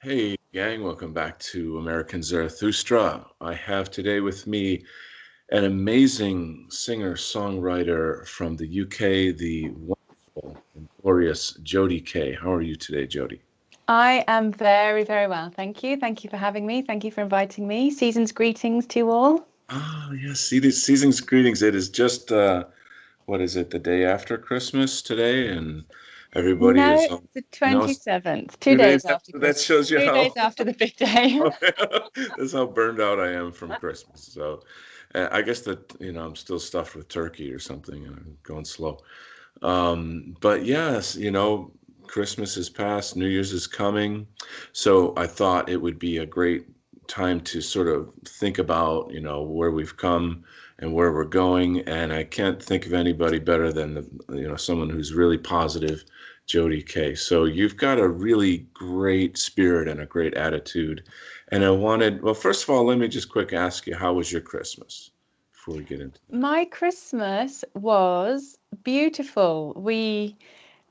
Hey, gang, welcome back to American Zarathustra. I have today with me an amazing singer-songwriter from the UK, the wonderful and glorious Jody K. How are you today, Jody? I am very, very well. Thank you. Thank you for having me. Thank you for inviting me. Season's greetings to you all. Ah, yes, see these season's greetings. It is just what is it, the day after Christmas today, and everybody No, is it's the no 27th, two 2 days days after. after That Christmas, shows you 2 days how after the big day. that's how burned out I am from Christmas. So I guess that, I'm still stuffed with turkey or something and I'm going slow. But yes, Christmas is past, New Year's is coming. So I thought it would be a great time to sort of think about, where we've come and where we're going. And I can't think of anybody better than someone who's really positive, Jody K. So you've got a really great spirit and a great attitude. And well, first of all, let me just quick ask you, how was your Christmas before we get into that? My Christmas was beautiful.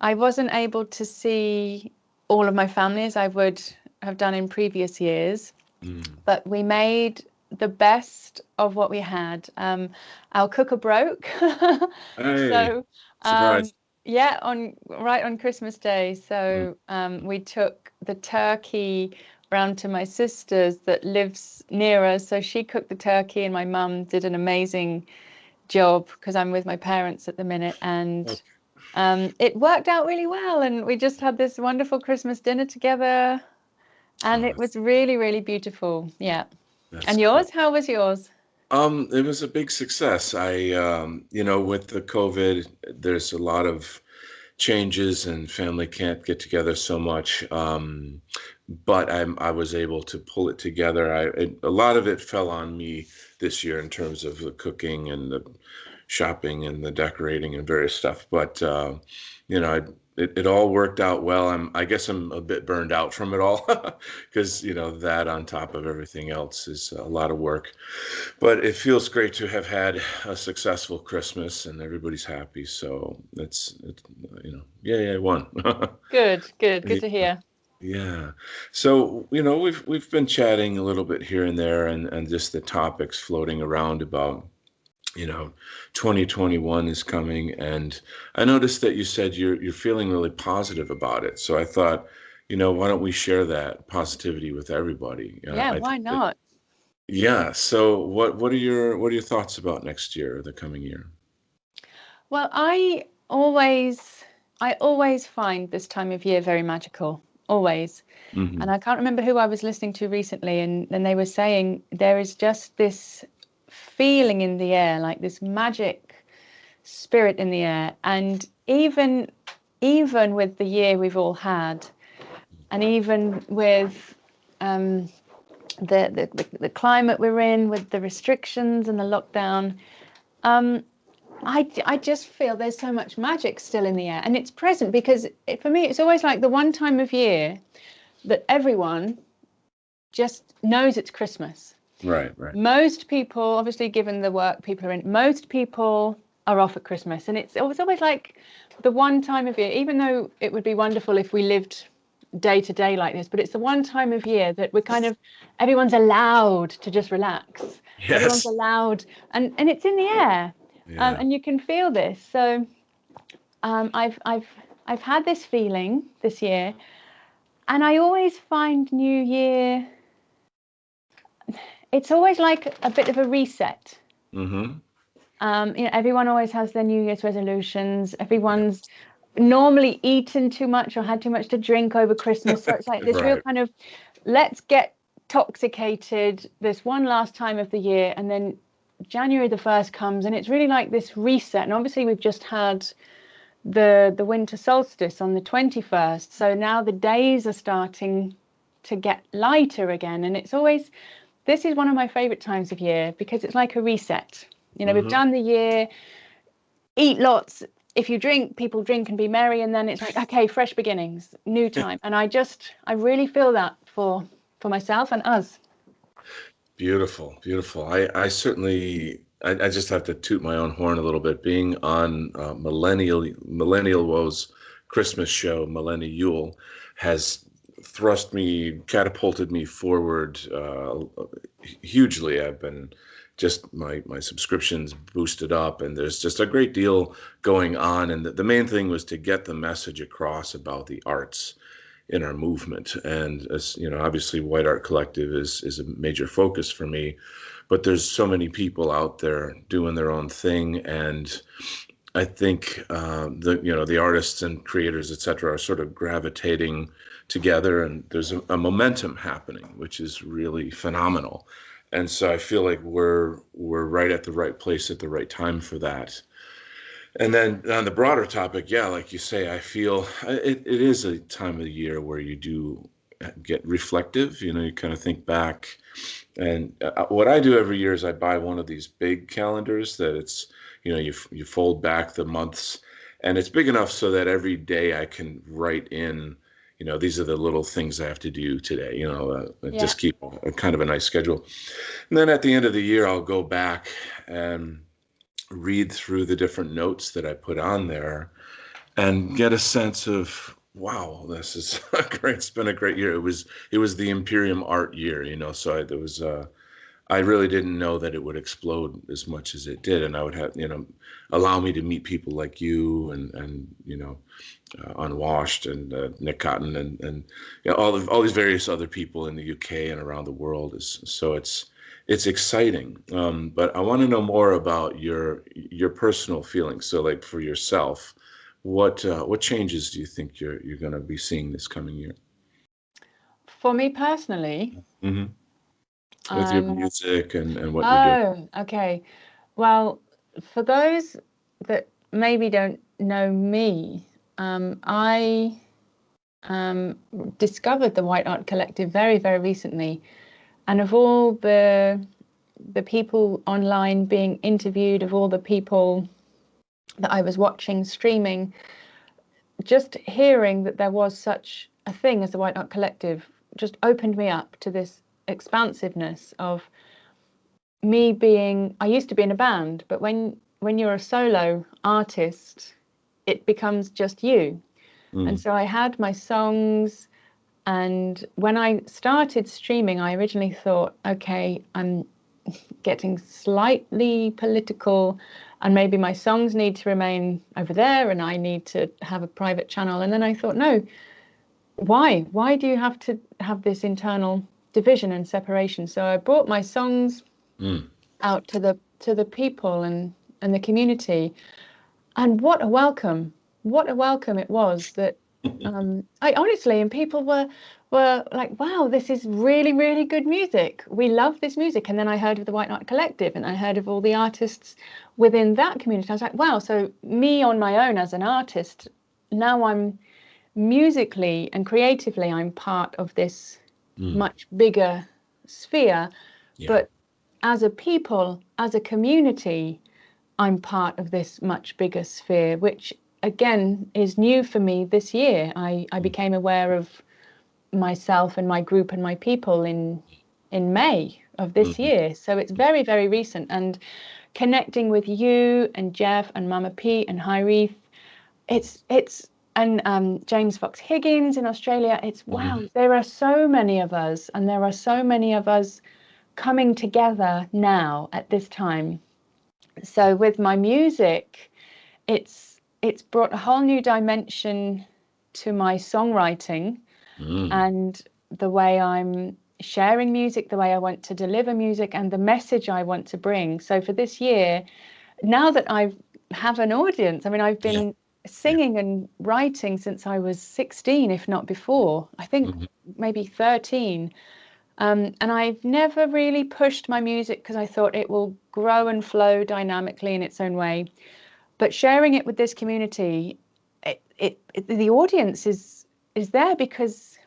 I wasn't able to see all of my family as I would have done in previous years, Mm. but we made the best of what we had. Our cooker broke, Hey, so surprise. yeah, on right on Christmas Day. Mm. So we took the turkey round to my sister's that lives near us. So she cooked the turkey, and my mum did an amazing job because I'm with my parents at the minute, and Okay. it worked out really well. And we just had this wonderful Christmas dinner together, and Oh, it was really, really beautiful. Yeah. that's And cool. yours? How was yours? It was a big success. With the COVID, there's a lot of changes and family can't get together so much. But I was able to pull it together. A lot of it fell on me this year in terms of the cooking and the shopping and the decorating and various stuff. But you know, it all worked out well. I guess I'm a bit burned out from it all because that on top of everything else is a lot of work. But it feels great to have had a successful Christmas and everybody's happy. So yeah, I won. Good, good, good Yeah. to hear. Yeah. So, we've been chatting a little bit here and there and just the topics floating around about, you know, 2021 is coming and I noticed that you said you're feeling really positive about it. So I thought, why don't we share that positivity with everybody? Yeah, I why think that not? yeah. So what are your thoughts about next year or the coming year? Well, I always find this time of year very magical, always. And Hmm. I can't remember who I was listening to recently, and they were saying there is just this feeling in the air, like this magic spirit in the air. And even with the year we've all had, and even with um, the climate we're in, with the restrictions and the lockdown, I just feel there's so much magic still in the air, and it's present because for me it's always like the one time of year that everyone just knows it's Christmas. Right, right. Most people, obviously, given the work people are in, most people are off at Christmas, and it's always like the one time of year. Even though it would be wonderful if we lived day to day like this, but it's the one time of year that we're kind of everyone's allowed to just relax. Everyone's Yes. allowed, and it's in the air, Yeah. and you can feel this. So I've had this feeling this year, and I always find New Year. It's always like a bit of a reset. Mm-hmm. Everyone always has their New Year's resolutions. Yeah. Everyone's normally eaten too much or had too much to drink over Christmas. So it's like this real Right. kind of let's get toxicated this one last time of the year. And then January the 1st comes and it's really like this reset. And obviously, we've just had the winter solstice on the 21st. So now the days are starting to get lighter again. And it's always, this is one of my favorite times of year because it's like a reset. We've Mm-hmm. done the year, eat lots. If you drink, people drink and be merry. And then it's like, okay, fresh beginnings, new time. And I really feel that for myself and us. Beautiful, beautiful. I certainly, I just have to toot my own horn a little bit. Being on Millennial Woes Christmas show, Millennial Yule, has catapulted me forward hugely. I've been just my subscriptions boosted up, and there's just a great deal going on. And the main thing was to get the message across about the arts in our movement. And as you know, obviously, White Art Collective is a major focus for me, but there's so many people out there doing their own thing, and I think the artists and creators, et cetera, are sort of gravitating together, and there's a momentum happening, which is really phenomenal. And so I feel like we're right at the right place at the right time for that. And then on the broader topic, yeah, like you say, I feel it is a time of the year where you do get reflective. You know, you kind of think back. And what I do every year is I buy one of these big calendars that it's, you fold back the months, and it's big enough so that every day I can write in, these are the little things I have to do today, Yeah. just keep a kind of a nice schedule. And then at the end of the year, I'll go back and read through the different notes that I put on there and get a sense of, wow, this is a great, it's been a great year. It was the Imperium art year, so there was I really didn't know that it would explode as much as it did, and I would have, allow me to meet people like you and Unwashed and Nick Cotton and all these various other people in the UK and around the world. It's exciting. But I want to know more about your personal feelings. So, like for yourself, what changes do you think you're going to be seeing this coming year? For me personally, Hmm. With your music and what you're doing. oh, okay. Well, for those that maybe don't know me, I discovered the White Art Collective very, very recently. And of all the people online being interviewed, of all the people that I was watching streaming, just hearing that there was such a thing as the White Art Collective just opened me up to this expansiveness of me being, I used to be in a band, but when you're a solo artist, it becomes just you. And Mm. so I had my songs, and when I started streaming, I originally thought, okay, I'm getting slightly political, and maybe my songs need to remain over there and I need to have a private channel. And then I thought, no, why? Why do you have to have this internal division and separation? So I brought my songs Mm. out to the people and the community, and what a welcome it was that I honestly, and people were like, wow, this is really, really good music. We love this music. And then I heard of the White Knight Collective, and I heard of all the artists within that community. I was like, wow, so me on my own as an artist, now I'm musically and creatively, I'm part of this Mm. much bigger sphere. Yeah. But as a people, as a community, I'm part of this much bigger sphere, which again is new for me this year. I Mm. became aware of myself and my group and my people in May of this Mhm. year. So it's very, very recent. And connecting with you and Jeff and Mama Pete and Hyreef, it's and James Fox Higgins in Australia. It's wow, Mhm. there are so many of us, and there are so many of us coming together now at this time. So with my music, it's brought a whole new dimension to my songwriting Mm. and the way I'm sharing music, the way I want to deliver music, and the message I want to bring. So for this year, now that I have an audience, I mean, I've Yeah. been Yeah. singing and writing since I was 16, if not before. I think Mhm. maybe 13. And I've never really pushed my music because I thought it will grow and flow dynamically in its own way. But sharing it with this community, the audience is there because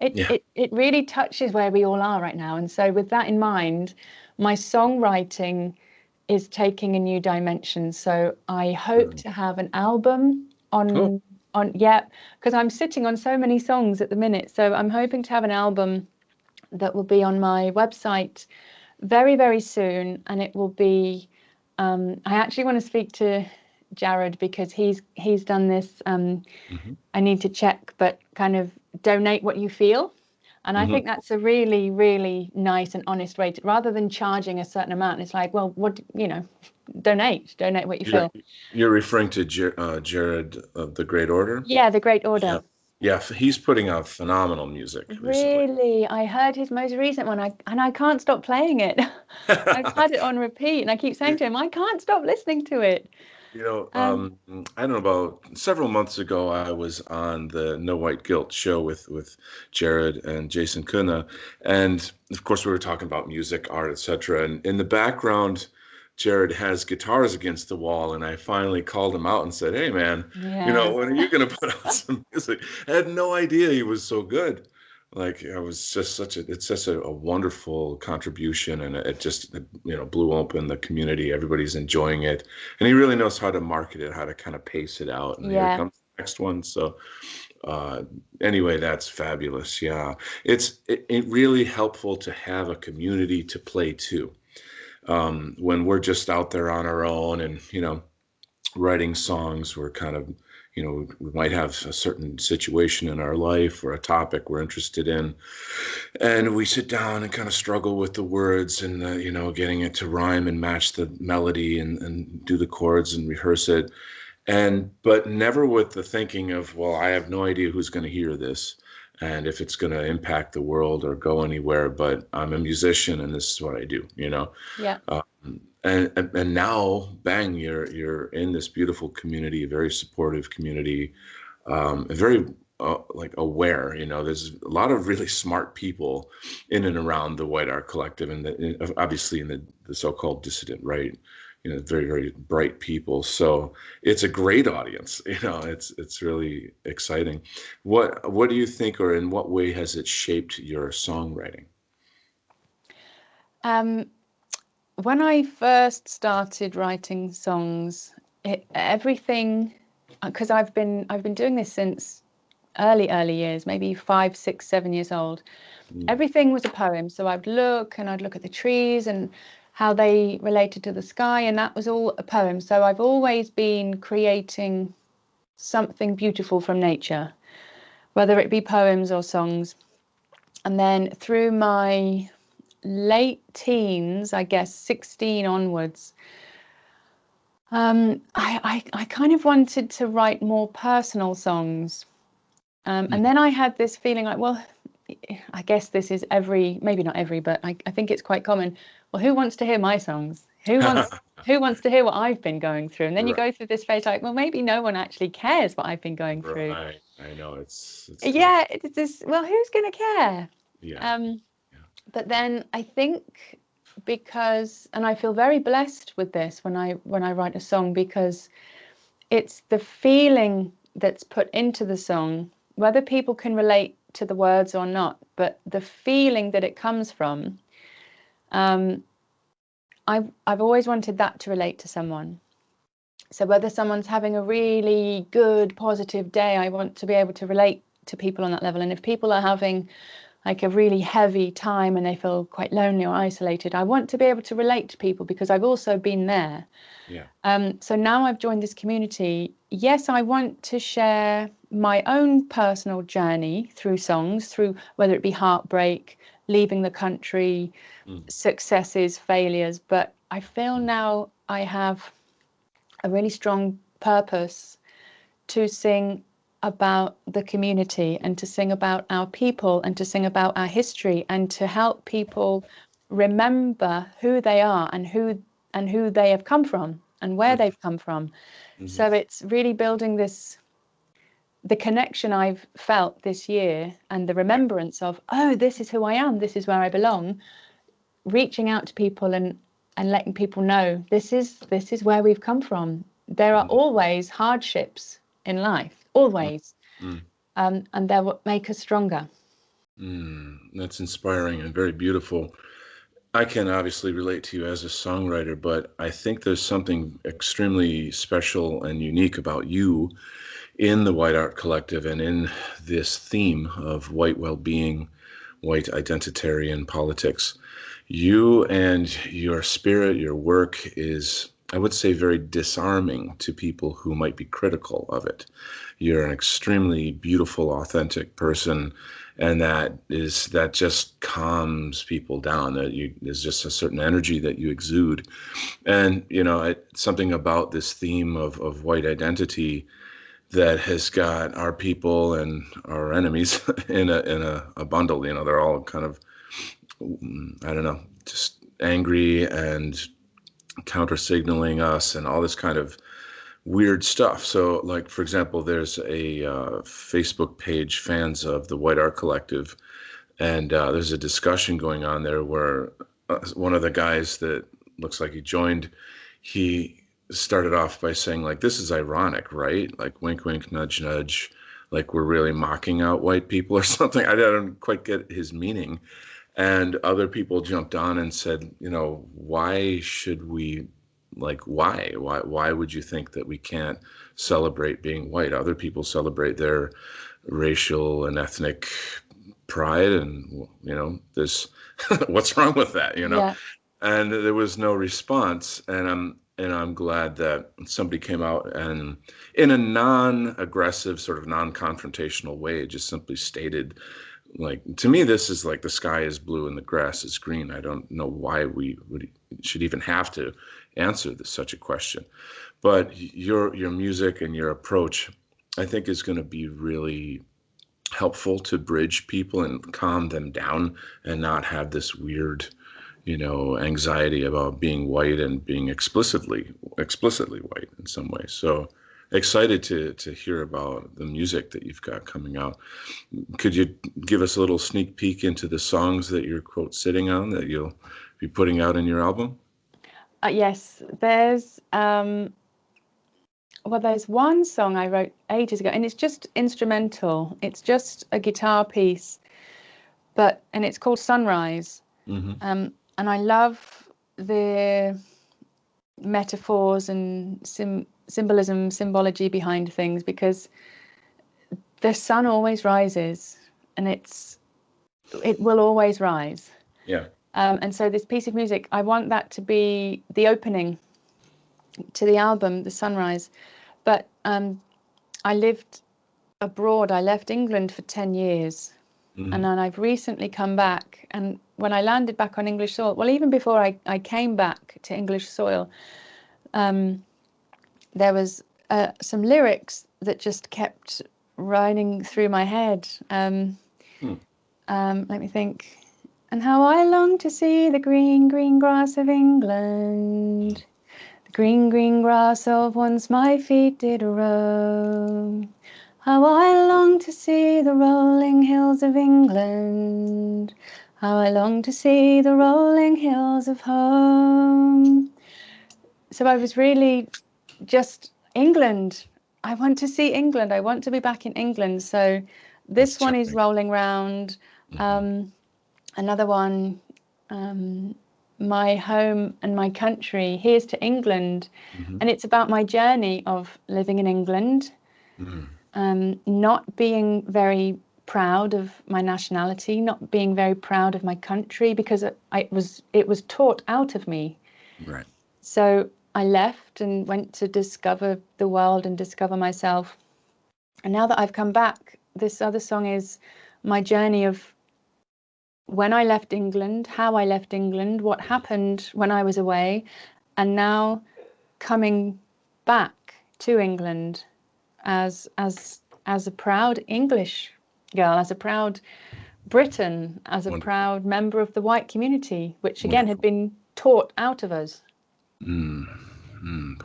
Yeah. it really touches where we all are right now. And so with that in mind, my songwriting is taking a new dimension. So I hope Mm. to have an album Oh. on yeah, because I'm sitting on so many songs at the minute. So I'm hoping to have an album that will be on my website very, very soon, and it will be. I actually want to speak to Jared because he's done this. Mhm. I need to check, but kind of donate what you feel. And I Hmm. think that's a really, really nice and honest way to, rather than charging a certain amount. It's like, well, what, donate what you You're feel. you're referring to Jared of the Great Order? Yeah, the Great Yeah. Order. Yeah, he's putting out phenomenal music recently. Really, I heard his most recent one, and I can't stop playing it. I've had it on repeat, and I keep saying to him, I can't stop listening to it. Um, I don't know, about several months ago, I was on the No White Guilt show with Jared and Jason Kuna, and of course we were talking about music, art, etc. And in the background, Jared has guitars against the wall, and I finally called him out and said, "Hey, man, yeah, when are you going to put out some music?" I had no idea he was so good. Like, it was just it's such a wonderful contribution, and it just blew open the community. Everybody's enjoying it, and he really knows how to market it, how to kind of pace it out. And here yeah, comes the next one. So uh, anyway, that's fabulous. Yeah, it really helpful to have a community to play to. When we're just out there on our own, and writing songs, we're kind of, we might have a certain situation in our life or a topic we're interested in, and we sit down and kind of struggle with the words, and getting it to rhyme and match the melody, and do the chords and rehearse it, but never with the thinking of, well, I have no idea who's going to hear this and if it's going to impact the world or go anywhere, but I'm a musician and this is what I do. yeah, um, and now, bang, you're in this beautiful community, a very supportive community, very like aware. There's a lot of really smart people in and around the White Art Collective, and obviously in the so-called dissident right. Very, very bright people. So it's a great audience. It's really exciting. What do you think, or in what way has it shaped your songwriting? um, when I first started writing songs, everything, because I've been doing this since early years, maybe 5, 6, 7 years old. Mm. Everything was a poem. So I'd look at the trees and how they related to the sky, and that was all a poem. So I've always been creating something beautiful from nature, whether it be poems or songs. And then through my late teens, I guess 16 onwards, I kind of wanted to write more personal songs. And Mm. then I had this feeling like, well, I guess this is maybe not every, but I think it's quite common. Well, who wants to hear my songs? Who wants to hear what I've been going through? And then you Right, go through this phase like, well, maybe no one actually cares what I've been going through. right. I know it's tough. Yeah, it's just, well, who's going to care? Yeah, Um, yeah. but then I think and I feel very blessed with this when I write a song, because it's the feeling that's put into the song, whether people can relate to the words or not, but the feeling that it comes from. um, I've always wanted that to relate to someone. So whether someone's having a really good, positive day, I want to be able to relate to people on that level. And if people are having like a really heavy time and they feel quite lonely or isolated, I want to be able to relate to people because I've also been there. Yeah. So now I've joined this community. Yes, I want to share my own personal journey through songs, through whether it be heartbreak, leaving the country, Mm. successes, failures. But I feel Mm. now I have a really strong purpose to sing about the community and to sing about our people and to sing about our history and to help people remember who they are and who they have come from and where Mm. they've come from. Mhm. So it's really building the connection I've felt this year and the Yeah. remembrance of, oh, this is who I am, this is where I belong, reaching out to people and letting people know this is where we've come from. There are Mhm. always hardships in life, always, Mm. and they're what make us stronger. That's inspiring and very beautiful. I can obviously relate to you as a songwriter, but I think there's something extremely special and unique about you in the White Art Collective and in this theme of white well-being, white identitarian politics. You and your spirit, your work is I would say, very disarming to people who might be critical of it. You're an extremely beautiful, authentic person, and that just calms people down. There's just a certain energy that you exude, and something about this theme of white identity that has got our people and our enemies in a bundle. They're all kind of, I don't know, just angry and counter signaling us and all this kind of weird stuff. So, like, for example, there's a Facebook page, fans of the White Art Collective, and there's a discussion going on there where one of the guys that looks like he joined, he started off by saying, like, this is ironic, right? Like, wink, wink, nudge, nudge, like we're really mocking out white people or something. I don't quite get his meaning. And other people jumped on and said, why should we, like, why would you think that we can't celebrate being white? Other people celebrate their racial and ethnic pride, and this, what's wrong with that? Yeah. And there was no response, and I'm glad that somebody came out and, in a non-aggressive, sort of non-confrontational way, just simply stated, like, to me, this is like the sky is blue and the grass is green. I don't know why we should even have to answer such a question. But your music and your approach, I think, is going to be really helpful to bridge people and calm them down and not have this weird, anxiety about being white and being explicitly white in some way. So excited to hear about the music that you've got coming out. Could you give us a little sneak peek into the songs that you're, quote, sitting on that you'll be putting out in your album? Yes, there's there's one song I wrote ages ago, and it's just instrumental. It's just a guitar piece, and it's called Sunrise. Mm-hmm. And I love the metaphors and symbology behind things, because the sun always rises, and it will always rise. Yeah. And so this piece of music, I want that to be the opening to the album, The Sunrise. But I lived abroad. I left England for 10 years. Mm-hmm. And then I've recently come back. And when I landed back on English soil, well, even before I came back to English soil, there was some lyrics that just kept running through my head. Let me think. And how I long to see the green, green grass of England, the green, green grass of once my feet did roam. How I long to see the rolling hills of England, how I long to see the rolling hills of home. So I was really just England. I want to see England. I want to be back in England. So this one is Rolling Round. Another one, My Home and My Country, Here's to England. Mm-hmm. And it's about my journey of living in England, not being very proud of my nationality, not being very proud of my country, because it was taught out of me. Right. So I left and went to discover the world and discover myself. And now that I've come back, this other song is my journey of when I left England, how I left England, what happened when I was away, and now coming back to England as a proud English girl, as a proud Briton, as a Wonderful. proud member of the white community, which again Wonderful. had been taught out of us.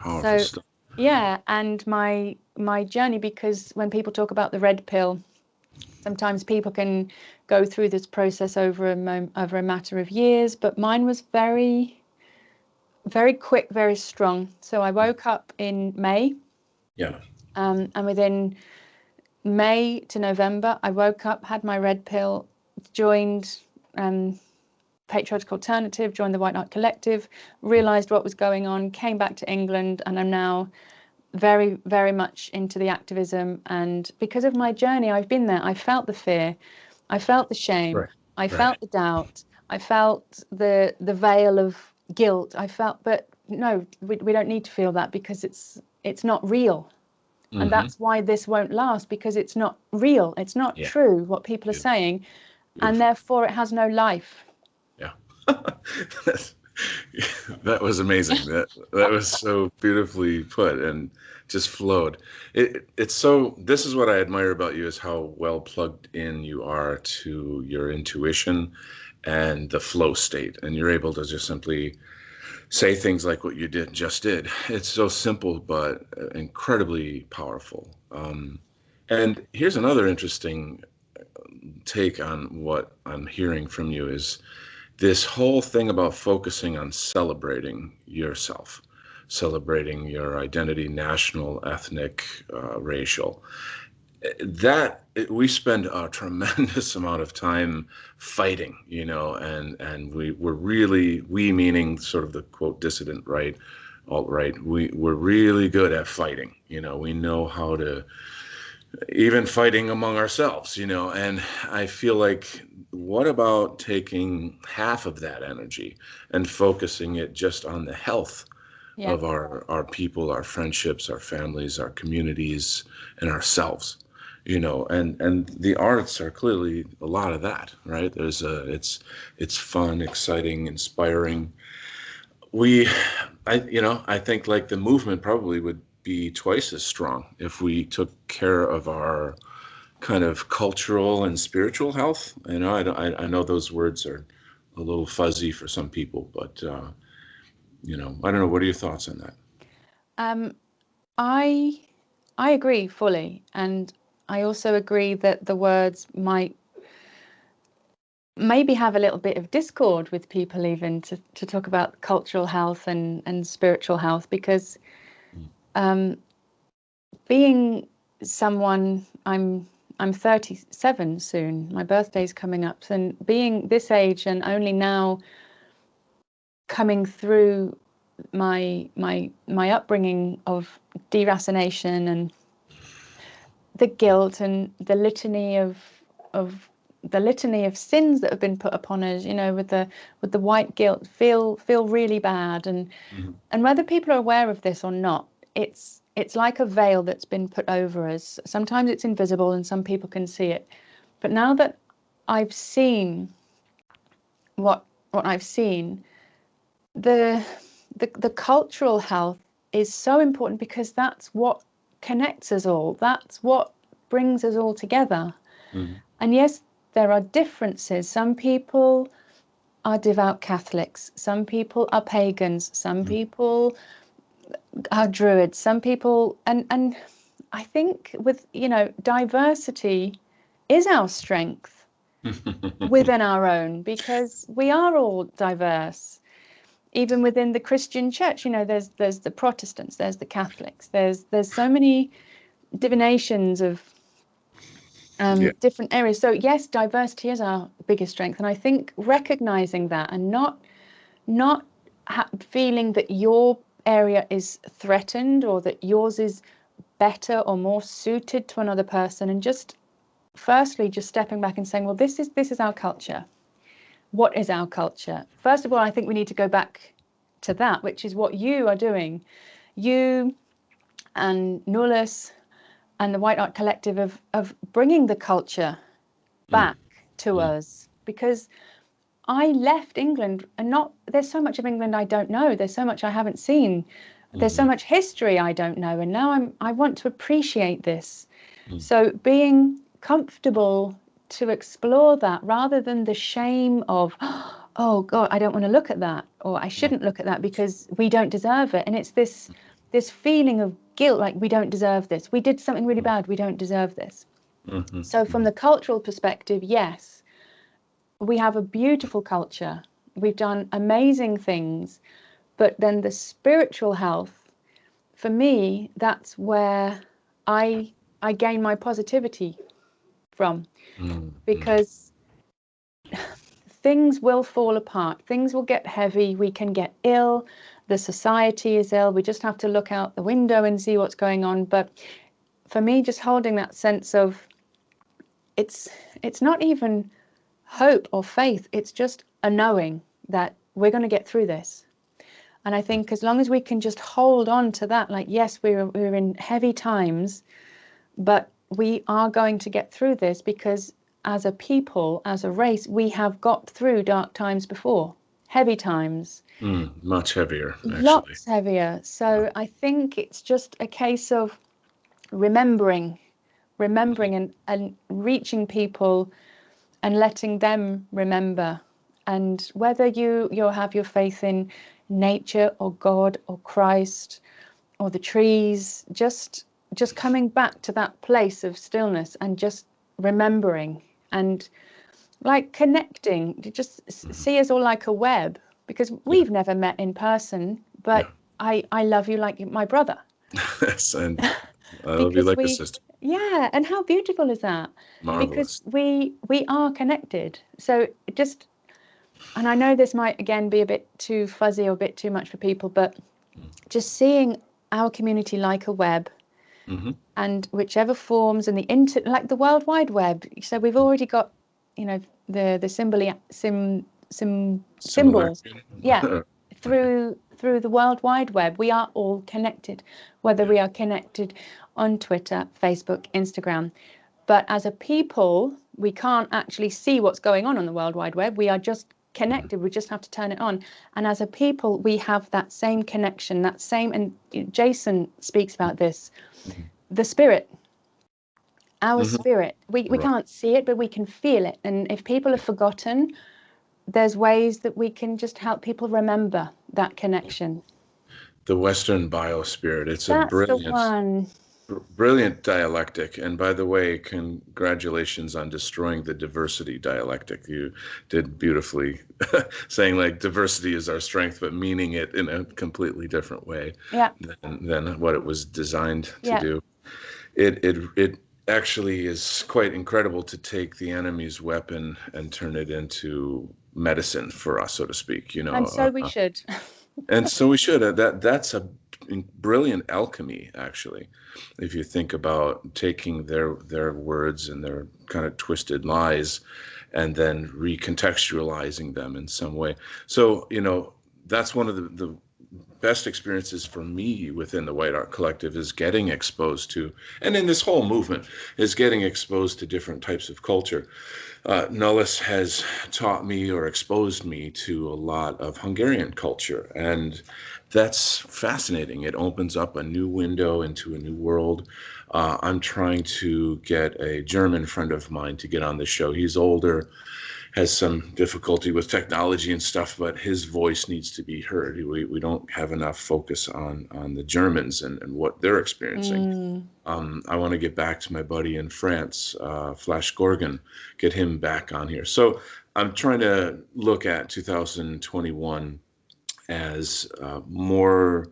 Powerful stuff. Yeah, and my journey, because when people talk about the red pill, sometimes people can go through this process over a matter of years, but mine was very, very quick, very strong. So I woke up in May. Yeah. And within May to November, I woke up, had my red pill, joined Patriotic Alternative, joined the White Art Collective, realised what was going on, came back to England, and I'm now very, very much into the activism. And because of my journey, I've been there. I felt the fear, I felt the shame, Right. I felt the doubt, I felt the veil of guilt. But no, we don't need to feel that because it's not real. And Hmm. that's why this won't last, because it's not real. It's not Yeah. true what people are Beautiful. saying, and Beautiful. therefore it has no life. Yeah. That's- that was amazing. That was so beautifully put and just flowed. It's so, this is what I admire about you, is how well plugged in you are to your intuition and the flow state. And you're able to just simply say things like what you just did. It's so simple, but incredibly powerful. And here's another interesting take on what I'm hearing from you is this whole thing about focusing on celebrating yourself, celebrating your identity, national, ethnic, racial. That we spend a tremendous amount of time fighting, and we're really, we meaning sort of the quote dissident right, alt right. We're really good at fighting. We know how to, even fighting among ourselves, and I feel like, what about taking half of that energy and focusing it just on the health Yeah. of our people, our friendships, our families, our communities, and ourselves? And the arts are clearly a lot of that, right? It's fun, exciting, inspiring. I think like the movement probably would be twice as strong if we took care of our kind of cultural and spiritual health. I know those words are a little fuzzy for some people, but I don't know. What are your thoughts on that? Um, I I agree fully, and I also agree that the words might maybe have a little bit of discord with people, even to talk about cultural health and spiritual health, because um, being someone, I'm 37 soon. My birthday's coming up, and being this age and only now coming through my upbringing of deracination and the guilt and of the litany of sins that have been put upon us, with the white guilt, feel really bad. Mhm. And whether people are aware of this or not, it's like a veil that's been put over us. Sometimes it's invisible and some people can see it. But now that I've seen what I've seen, the the cultural health is so important, because that's what connects us all. That's what brings us all together. Mhm. And yes, there are differences. Some people are devout Catholics, some people are pagans, some people are druids, some people, and I think with, diversity is our strength Mhm. within our own, because we are all diverse. Even within the Christian church, there's the Protestants, there's the Catholics, there's so many divinations of Yeah. different areas. So yes, diversity is our biggest strength, and I think recognizing that and not feeling that your area is threatened or that yours is better or more suited to another person, and just firstly just stepping back and saying, well, this is our culture. What is our culture? First of all, I think we need to go back to that, which is what you are doing. You and Nulis and the White Art Collective of bringing the culture Mm. back to Mm. us, because I left England, and not there's so much of England I don't know. There's so much I haven't seen. There's so Mhm. much history I don't know, and now I want to appreciate this. Mm. So being comfortable to explore that, rather than the shame of, oh God, I don't want to look at that, or I Mm. shouldn't look at that because we don't deserve it. And it's this feeling of guilt, like we don't deserve this. We did something really Mm. bad. We don't deserve this. Mhm. So from Mhm. the cultural perspective, yes, we have a beautiful culture. We've done amazing things, but then the spiritual health, for me, that's where I I gain my positivity from, Mm. Mm. because things will fall apart, things will get heavy, we can get ill, the society is ill, we just have to look out the window and see what's going on. But for me, just holding that sense of, it's it's not even hope or faith, it's just a knowing that we're going to get through this. And I think as long as we can just hold on to that, like, yes, we're in heavy times, but we are going to get through this because as a people, as a race, we have got through dark times before, heavy times, Much heavier, actually. lots heavier. So I think it's just a case of remembering, and reaching people and letting them remember. And whether you have your faith in nature or God or Christ or the trees, just coming back to that place of stillness and just remembering and like connecting, to just Mhm. see us all like a web, because Yeah, we've never met in person, yeah. but I love you like my brother. Yes, and I love you Because like a we, sister. yeah, and how beautiful is that? Because Marvelous. we are connected. So just, and I know this might again be a bit too fuzzy or a bit too much for people, but just seeing our community like a web, Mm-hmm. and whichever forms, and the like the World Wide Web. So we've already got, the symbols, Similarity. yeah, through the World Wide Web. We are all connected, whether Yeah. we are connected on Twitter, Facebook, Instagram. But as a people, we can't actually see what's going on the World Wide Web. We are just Mhm. connected. We just have to turn it on. And as a people, we have that same connection, that same, and Jason speaks about this, Mhm. the spirit, our Mhm. spirit. We Right. can't see it, but we can feel it. And if people have forgotten, there's ways that we can just help people remember that connection. The Western biospirit. It's a That's the one. brilliant dialectic. And by the way, congratulations on destroying the diversity dialectic. You did beautifully, saying like diversity is our strength, but meaning it in a completely different way Yeah, than what it was designed to yeah. do. It actually is quite incredible to take the enemy's weapon and turn it into medicine for us, so to speak. And so we should. And so we should. That's a brilliant alchemy, actually, if you think about taking their words and their kind of twisted lies, and then recontextualizing them in some way. So that's one of the best experiences for me within the White Art Collective is getting exposed to, and in this whole movement, is getting exposed to different types of culture. Nullis has taught me or exposed me to a lot of Hungarian culture, and that's fascinating. It opens up a new window into a new world. I'm trying to get a German friend of mine to get on the show. He's older, has some difficulty with technology and stuff, but his voice needs to be heard. We don't have enough focus on the Germans and what they're experiencing. Mm. I want to get back to my buddy in France, Flash Gorgon, get him back on here. So I'm trying to look at 2021 as more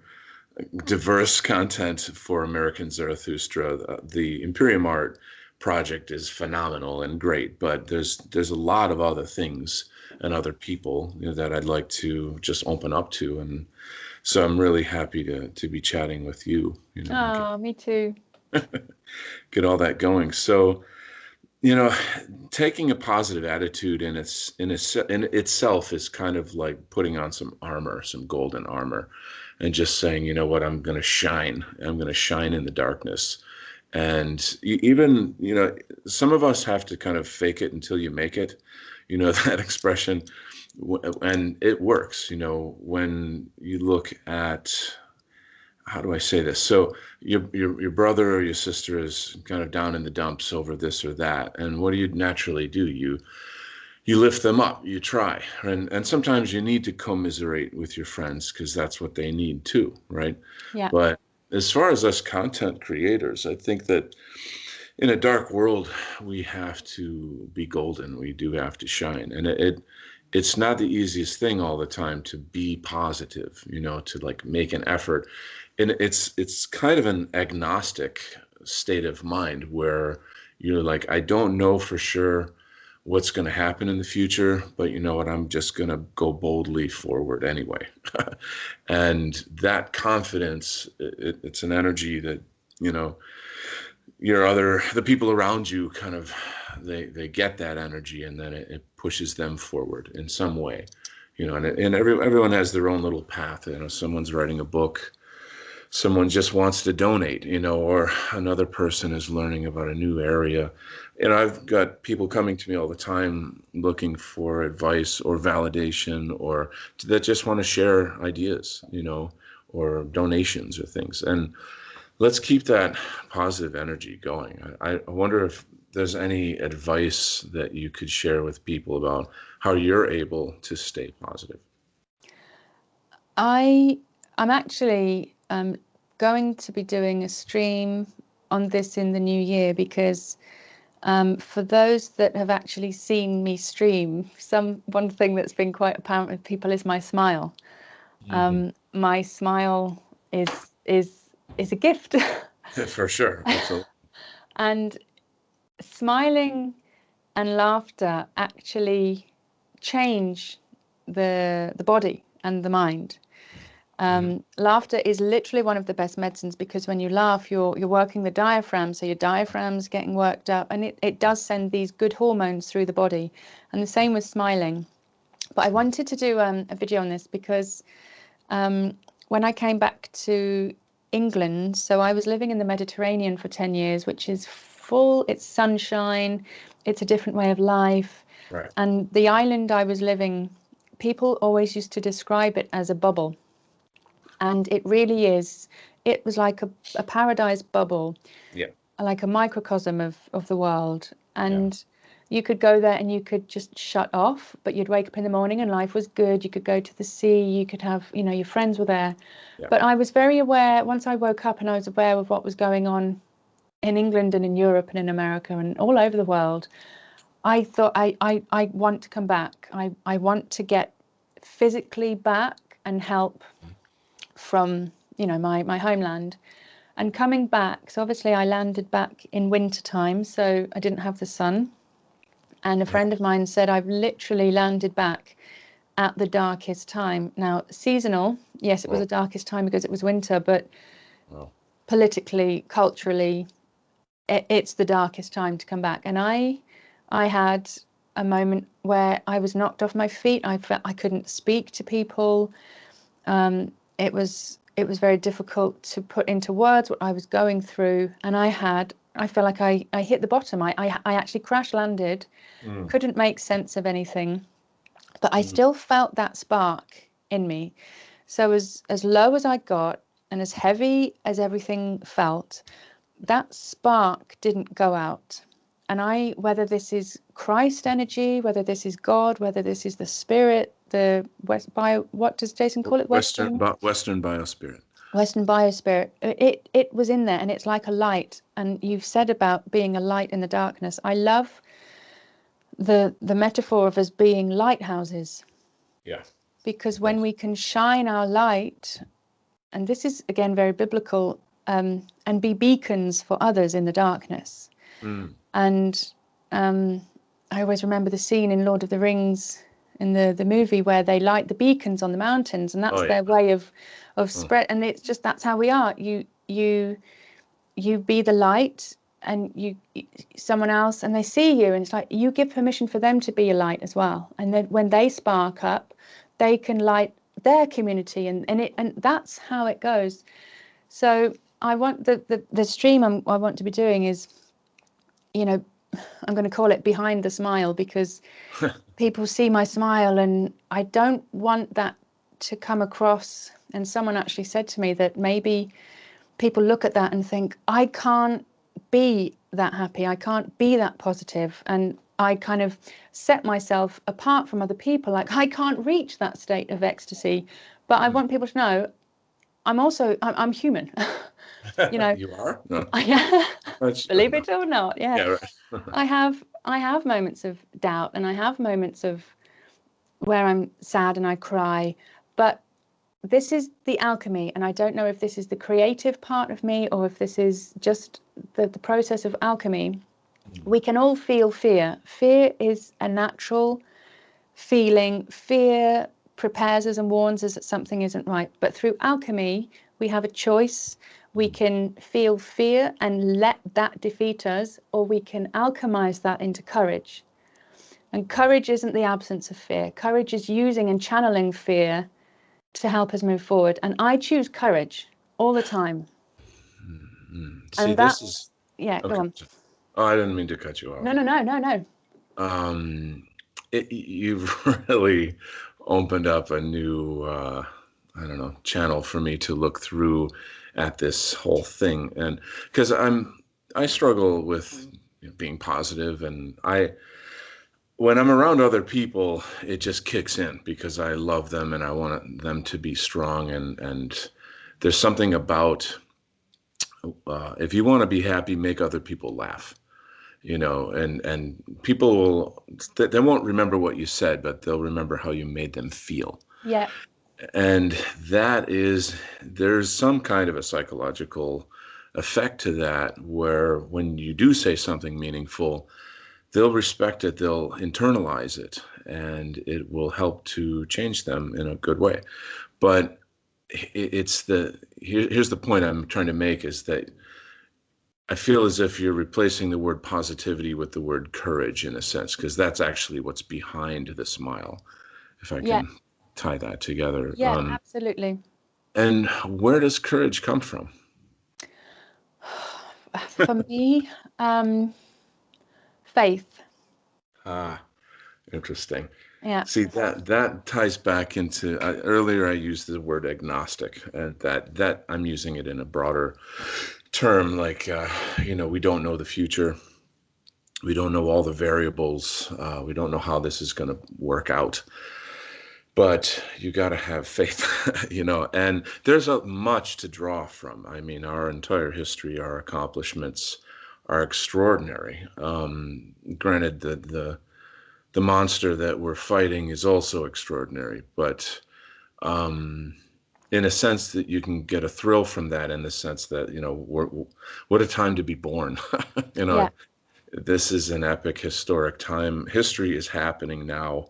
diverse content for American Zarathustra. The Imperium Art project is phenomenal and great, but there's a lot of other things and other people that I'd like to just open up to, and so I'm really happy to be chatting with you. And Oh, me too. get all that going. So you know, taking a positive attitude in itself is kind of like putting on some armor, some golden armor, and just saying, you know what, I'm going to shine. I'm going to shine in the darkness. And even, some of us have to kind of fake it until you make it. That expression, and it works. When you look at, how do I say this? So your brother or your sister is kind of down in the dumps over this or that, and what do you naturally do? You lift them up, you try, and sometimes you need to commiserate with your friends because that's what they need too, right? Yeah. But as far as us content creators, I think that in a dark world, we have to be golden. We do have to shine, and it's not the easiest thing all the time to be positive, to like make an effort. And it's kind of an agnostic state of mind where you're like, I don't know for sure what's going to happen in the future, but you know what? I'm just going to go boldly forward anyway. And that confidence, it's an energy that, you know, the people around you kind of, they get that energy, and then it pushes them forward in some way. and everyone has their own little path. Someone's writing a book, someone just wants to donate, or another person is learning about a new area. I've got people coming to me all the time looking for advice or validation, or that just want to share ideas, or donations or things. And let's keep that positive energy going. I wonder if there's any advice that you could share with people about how you're able to stay positive. I'm actually going to be doing a stream on this in the new year because for those that have actually seen me stream, one thing that's been quite apparent with people is my smile. My smile is a gift. For sure, absolutely. And smiling and laughter actually change the body and the mind. Laughter is literally one of the best medicines because when you laugh, you're working the diaphragm, so your diaphragm's getting worked up, and it does send these good hormones through the body. And the same with smiling. But I wanted to do a video on this because when I came back to England, so I was living in the Mediterranean for 10 years, which is it's sunshine, it's a different way of life. Right. And the island I was living, people always used to describe it as a bubble. And it really is. It was like a paradise bubble, Yeah. like a microcosm of the world. And Yeah. you could go there and you could just shut off, but you'd wake up in the morning and life was good. You could go to the sea, you could have, your friends were there. Yeah. But I was very aware, once I woke up and I was aware of what was going on in England and in Europe and in America and all over the world, I thought, I want to come back. I want to get physically back and help from my homeland. And coming back, so obviously I landed back in winter time, so I didn't have the sun. And a friend of mine said I've literally landed back at the darkest time. Now, seasonal, yes, it was the darkest time because it was winter, but politically, culturally, it's the darkest time to come back. And I had a moment where I was knocked off my feet. I felt I couldn't speak to people. It was very difficult to put into words what I was going through, and I felt like I hit the bottom. I actually crash landed, couldn't make sense of anything, but I still felt that spark in me. So as low as I got and as heavy as everything felt, that spark didn't go out. And whether this is Christ energy, whether this is God, whether this is the spirit, what does Jason call it? Western biospirit. Western biospirit. It was in there, and it's like a light. And you've said about being a light in the darkness. I love the metaphor of us being lighthouses. Yeah. Because when we can shine our light, and this is again very biblical, and be beacons for others in the darkness. And I always remember the scene in Lord of the Rings in the movie where they light the beacons on the mountains, and that's their way of spread. And it's just, that's how we are. You be the light, and someone else, and they see you, and it's like you give permission for them to be a light as well. And then when they spark up, they can light their community, and that's how it goes. So I want the stream I want to be doing is, I'm going to call it Behind the Smile, because people see my smile, and I don't want that to come across. And someone actually said to me that maybe people look at that and think, I can't be that happy, I can't be that positive, and I kind of set myself apart from other people, like I can't reach that state of ecstasy. But I want people to know I'm human. You are? No. Believe it or not, yeah. Yeah, right. I have moments of doubt, and I have moments of where I'm sad and I cry, but this is the alchemy, and I don't know if this is the creative part of me or if this is just the process of alchemy. We can all feel fear. Fear is a natural feeling. Fear prepares us and warns us that something isn't right. But through alchemy, we have a choice. We can feel fear and let that defeat us, or we can alchemize that into courage. And courage isn't the absence of fear. Courage is using and channeling fear to help us move forward. And I choose courage all the time. See, And that, this is yeah, go okay. on. Oh, I didn't mean to cut you No, off. no, no, no, no. Um, you've really opened up a new, I don't know, channel for me to look through at this whole thing, and because I struggle with being positive, and when I'm around other people, it just kicks in because I love them and I want them to be strong, and there's something about if you want to be happy, make other people laugh, and people will they won't remember what you said, but they'll remember how you made them feel. Yeah, And that is there's some kind of a psychological effect to that, where when you do say something meaningful, they'll respect it, they'll internalize it, and it will help to change them in a good way. But here's the point I'm trying to make, is that I feel as if you're replacing the word positivity with the word courage in a sense, because that's actually what's behind the smile, if I yeah, can tie that together. yeah, absolutely. And where does courage come from? For me, faith. Ah, interesting. Yeah, See, that ties back into earlier I used the word agnostic, and that I'm using it in a broader term, like we don't know the future, we don't know all the variables, we don't know how this is going to work out, but you got to have faith, and there's a much to draw from. I mean, our entire history, our accomplishments are extraordinary. Granted, the monster that we're fighting is also extraordinary, but in a sense that you can get a thrill from that, in the sense that what a time to be born. you know yeah, this is an epic historic time. History is happening now,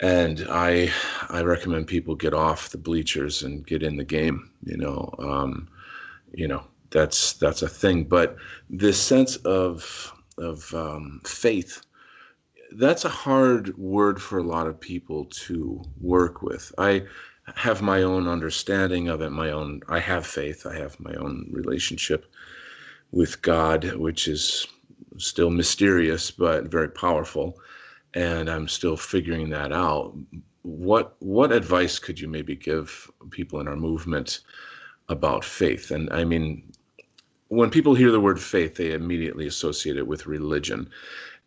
and I recommend people get off the bleachers and get in the game. You know that's a thing, but this sense of faith, that's a hard word for a lot of people to work with. I have my own understanding of it, I have faith, I have my own relationship with God, which is still mysterious but very powerful, and I'm still figuring that out. What advice could you maybe give people in our movement about faith? And I mean, when people hear the word faith, they immediately associate it with religion,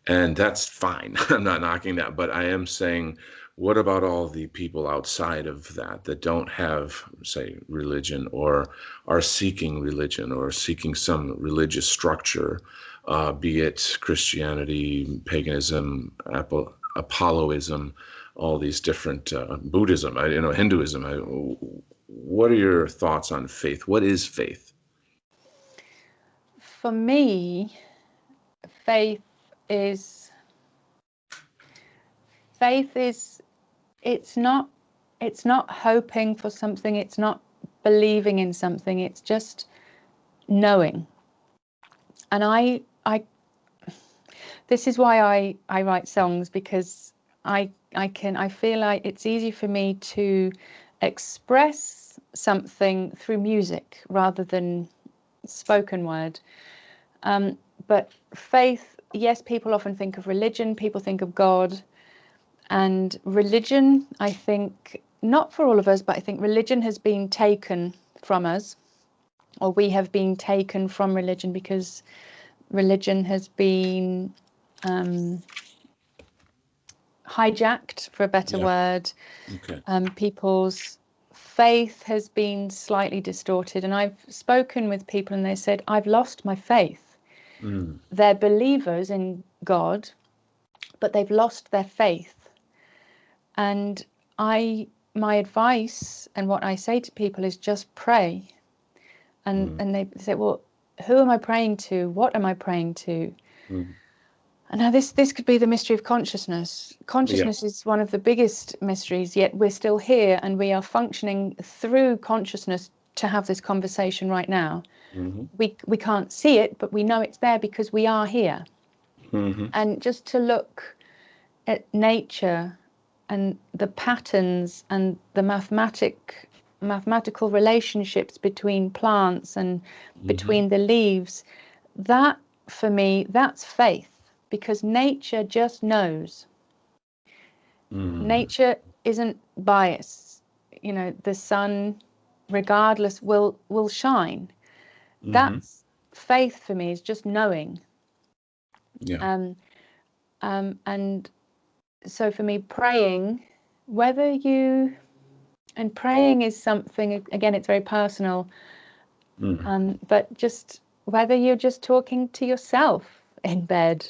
and that's fine. I'm not knocking that, but I am saying, what about all the people outside of that don't have, say, religion, or are seeking religion, or seeking some religious structure, be it Christianity, paganism, Apolloism, all these different Buddhism, Hinduism. What are your thoughts on faith? What is faith? for me, faith is faith is it's not hoping for something, it's not believing in something, it's just knowing. And I this is why I write songs, because I feel like it's easy for me to express something through music rather than spoken word. But faith, yes, people often think of religion, people think of God, and religion, I think, not for all of us, but I think religion has been taken from us, or we have been taken from religion, because religion has been hijacked, for a better Yeah. word. Okay. People's faith has been slightly distorted. And I've spoken with people and they said, I've lost my faith. Mm. They're believers in God, but they've lost their faith. And my advice and what I say to people is just pray. Mm. And they say, well, who am I praying to? What am I praying to? Mm. And now this could be the mystery of consciousness. Yeah. Consciousness is one of the biggest mysteries, yet we're still here and we are functioning through consciousness to have this conversation right now. Hmm. We can't see it, but we know it's there because we are here. Hmm. And just to look at nature and the patterns and the mathematical relationships between plants and Mm-hmm. between the leaves, that for me, that's faith, because nature just knows. Mm-hmm. Nature isn't biased. You know, the sun, regardless, will shine. Mm-hmm. That's faith for me, is just knowing. Yeah. Um, and so for me, praying, whether you, and praying is something, again, it's very personal, Mm-hmm. but just whether you're just talking to yourself in bed,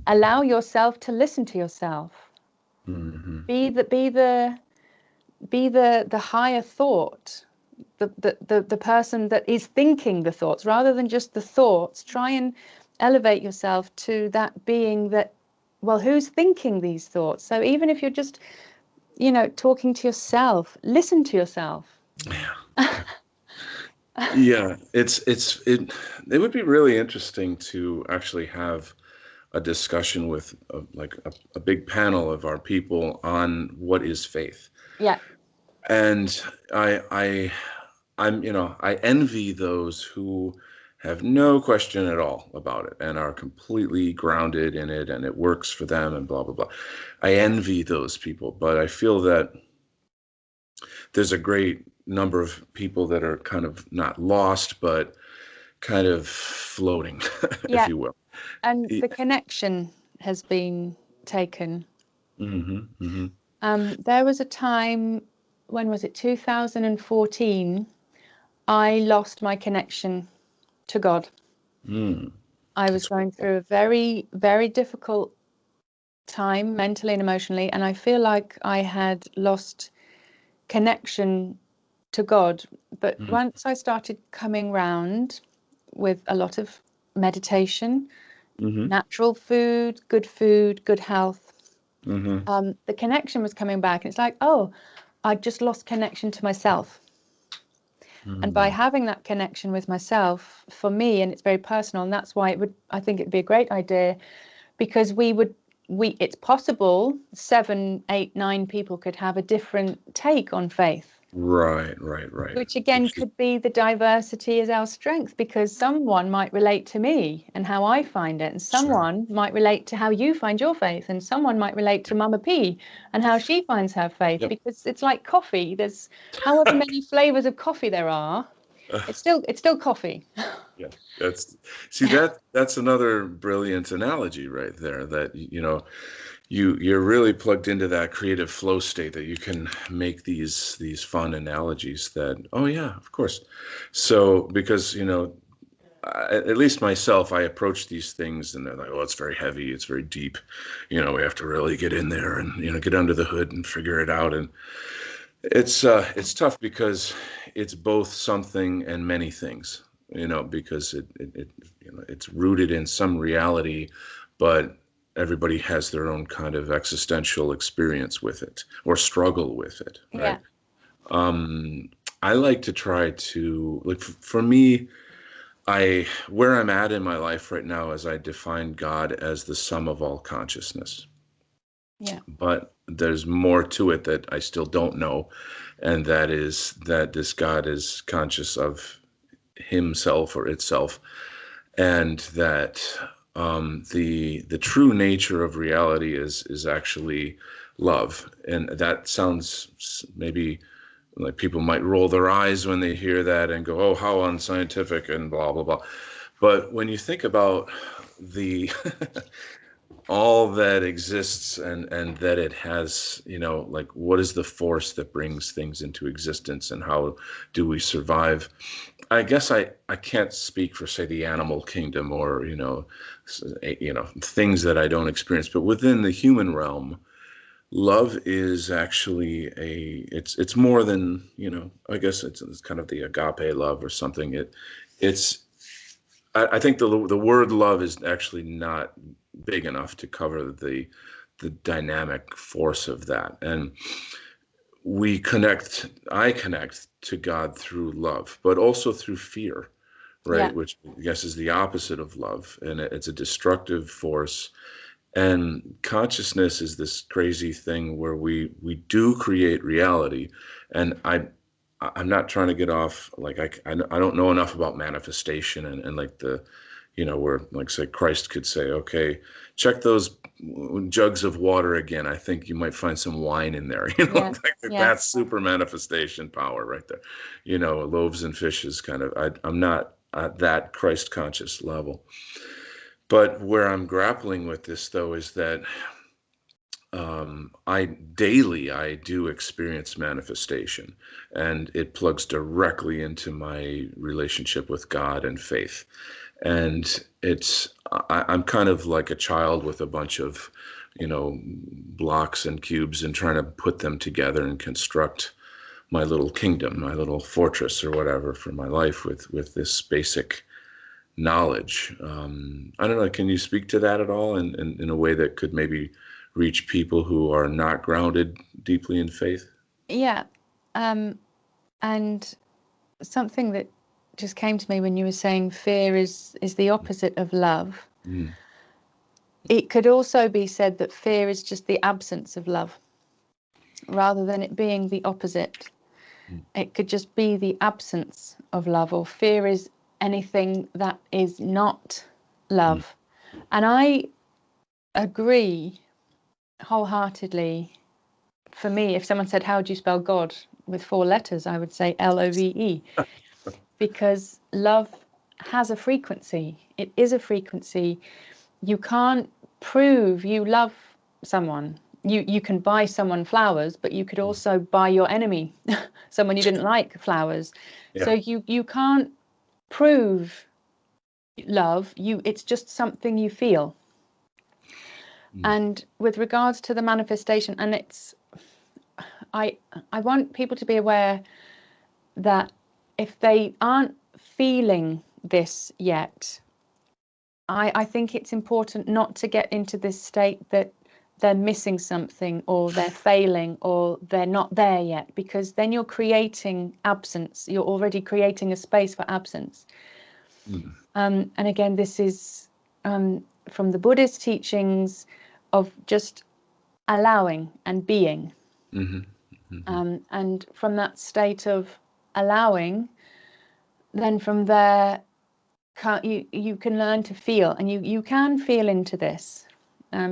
allow yourself to listen to yourself. Mm-hmm. Be the higher thought, the person that is thinking the thoughts rather than just the thoughts. Try and elevate yourself to that being that, well, who's thinking these thoughts? So even if you're just, talking to yourself, listen to yourself. Yeah. Yeah. It would be really interesting to actually have a discussion with like a big panel of our people on what is faith. Yeah, And I I envy those who have no question at all about it and are completely grounded in it and it works for them and blah blah blah. I envy those people, but I feel that there's a great number of people that are kind of not lost, but kind of floating, if yeah. you will. And the connection has been taken. Mm-hmm, mm-hmm, There was a time, when was it, 2014, I lost my connection to God. mm. I was That's going through a very, very difficult time mentally and emotionally, and I feel like I had lost connection to God. But mm, once I started coming round with a lot of meditation, mm-hmm, natural food, good health, mm-hmm, the connection was coming back. And it's like, oh, I just lost connection to myself. And by mm. having that connection with myself, for me, and it's very personal, and that's why I think it'd be a great idea, because it's possible 7, 8, 9 people could have a different take on faith, Right, right, right. which again Which is, could be the diversity is our strength, because someone might relate to me and how I find it, and sure. someone might relate to how you find your faith, and someone might relate to Mama P and how she finds her faith, Yep. because it's like coffee. There's however many flavors of coffee there are, it's still coffee. Yeah, that's see that's another brilliant analogy right there. That you're really plugged into that creative flow state that you can make these fun analogies. That oh yeah, of course. So because at least myself, I approach these things and they're like, oh, it's very heavy, it's very deep. We have to really get in there and get under the hood and figure it out. And it's tough because it's both something and many things, because it's rooted in some reality, but everybody has their own kind of existential experience with it or struggle with it, Yeah, right? Um, I like to try to like for me, I where I'm at in my life right now is I define God as the sum of all consciousness. yeah, But there's more to it that I still don't know, and that is that this God is conscious of himself or itself, and that the true nature of reality is actually love. And that sounds maybe like people might roll their eyes when they hear that and go, "Oh, how unscientific," and blah blah blah. But when you think about the all that exists and that it has, like what is the force that brings things into existence and how do we survive? I guess I can't speak for say the animal kingdom or things that I don't experience, but within the human realm, love is actually it's more than, I guess it's kind of the agape love or something. It's I think the word love is actually not big enough to cover the dynamic force of that. And I connect to God through love, but also through fear, yeah, right? Which I guess is the opposite of love. And it's a destructive force. And consciousness is this crazy thing where we do create reality. And I'm not trying to get off, like, I don't know enough about manifestation and like where, like, say, Christ could say, okay, check those jugs of water again. I think you might find some wine in there. Yeah, Like, yeah, that's super manifestation power right there. Loaves and fishes kind of. I'm not at that Christ conscious level. But where I'm grappling with this, though, is that I do experience manifestation, and it plugs directly into my relationship with God and faith. And I'm kind of like a child with a bunch of, blocks and cubes, and trying to put them together and construct my little kingdom, my little fortress or whatever for my life with this basic knowledge. I don't know. Can you speak to that at all in a way that could maybe reach people who are not grounded deeply in faith? yeah. And something that just came to me when you were saying fear is the opposite of love. Mm, It could also be said that fear is just the absence of love, rather than it being the opposite. mm, It could just be the absence of love, or fear is anything that is not mm, love. And I agree wholeheartedly. For me, if someone said, how do you spell God with 4 letters, I would say Love, because love has a frequency. It is a frequency. You can't prove you love someone. You can buy someone flowers, but you could mm. also buy your enemy someone you didn't like flowers. So Yeah. you can't prove love. It's just something you feel. Mm, And with regards to the manifestation, and I I want people to be aware that if they aren't feeling this yet, I think it's important not to get into this state that they're missing something, or they're failing, or they're not there yet, because then you're creating absence. You're already creating a space for absence. mm, And again, this is from the Buddhist teachings of just allowing and being. mhm, mhm, And from that state of allowing, then from there, you can learn to feel, and you can feel into this.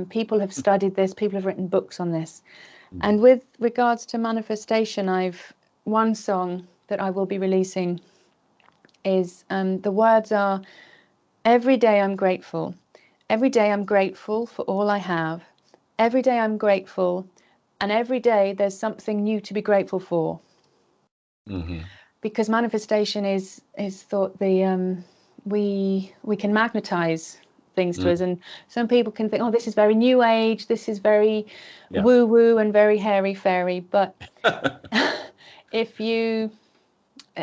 People have studied this, people have written books on this. mhm, And with regards to manifestation, one song that I will be releasing is the words are, every day I'm grateful. Every day I'm grateful for all I have. Every day I'm grateful, and every day there's something new to be grateful for. mhm, Because manifestation is thought the we can magnetize things to us, mm. and some people can think, oh, this is very new age, this is very Yeah. woo woo and very hairy fairy. But if you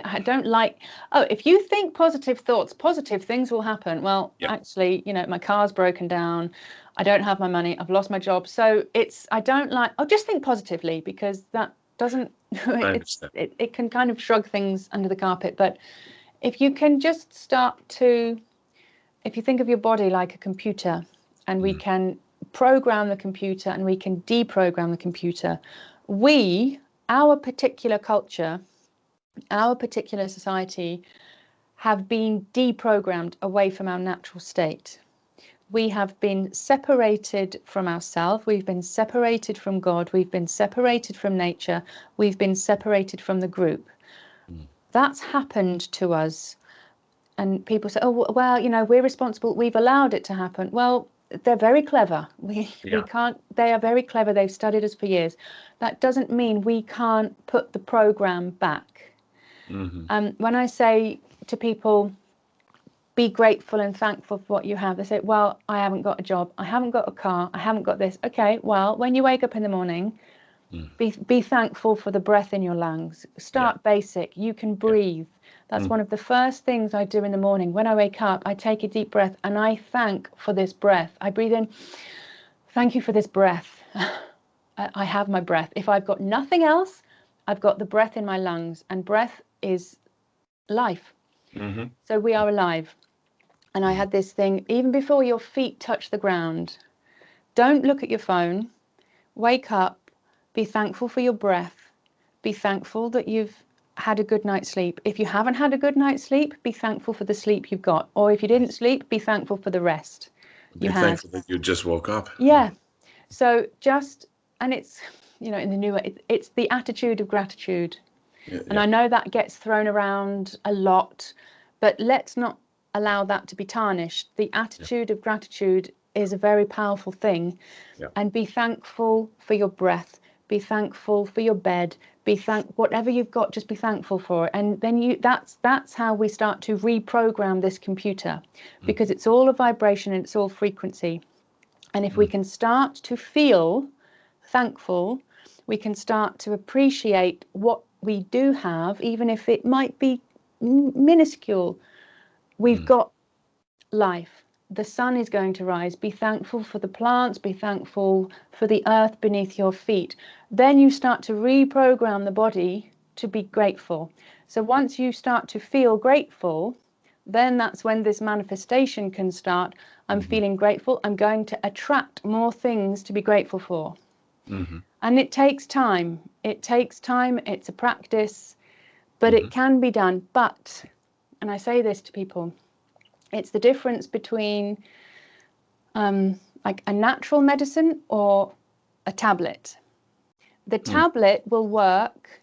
I don't like, oh, if you think positive thoughts, positive things will happen. Well, Yeah. actually, my car's broken down, I don't have my money, I've lost my job. So I don't like, oh, just think positively, because that doesn't, I understand. it can kind of shrug things under the carpet. But if you can just if you think of your body like a computer, and we Mm, can program the computer and we can deprogram the computer, our particular culture, our particular society have been deprogrammed away from our natural state. We have been separated from ourselves, we've been separated from God, we've been separated from nature, we've been separated from the group. mm. That's happened to us. And people say, oh, well, we're responsible, we've allowed it to happen. Well, they're very clever. We Yeah. can't, they are very clever, they've studied us for years. That doesn't mean we can't put the program back. Mhm, When I say to people, be grateful and thankful for what you have, they say, well, I haven't got a job, I haven't got a car, I haven't got this. Okay, well, when you wake up in the morning, mm. be thankful for the breath in your lungs. Yeah. Start basic. You can Yeah. breathe. That's Mhm, one of the first things I do in the morning. When I wake up, I take a deep breath and I thank for this breath. I breathe in, thank you for this breath. I have my breath. If I've got nothing else, I've got the breath in my lungs, and breath is life. mhm, So we are alive. And I mhm. had this thing, even before your feet touch the ground, Don't look at your phone. Wake up. Be thankful for your breath. Be thankful that you've had a good night's sleep. If you haven't had a good night's sleep, be thankful for the sleep you've got. Or if you didn't sleep, be thankful for the rest you Be had. thankful that you just woke up. Yeah. So just, and it's, in the new, it's the attitude of gratitude. Yeah, And yeah. I know that gets thrown around a lot, but let's not allow that to be tarnished. The attitude of gratitude is a very powerful thing. Yeah. And be thankful for your breath. Be thankful for your bed. Whatever you've got, just be thankful for it. And then that's how we start to reprogram this computer, because it's all a vibration and it's all frequency. And if we can start to feel thankful, we can start to appreciate what we do have, even if it might be minuscule. We've got life. The sun is going to rise. Be thankful for the plants. Be thankful for the earth beneath your feet. Then you start to reprogram the body to be grateful. So once you start to feel grateful, then that's when this manifestation can start. I'm feeling grateful. I'm going to attract more things to be grateful for. And it takes time. It takes time. It's a practice, but it can be done. But, and I say this to people, it's the difference between like a natural medicine or a tablet. The tablet will work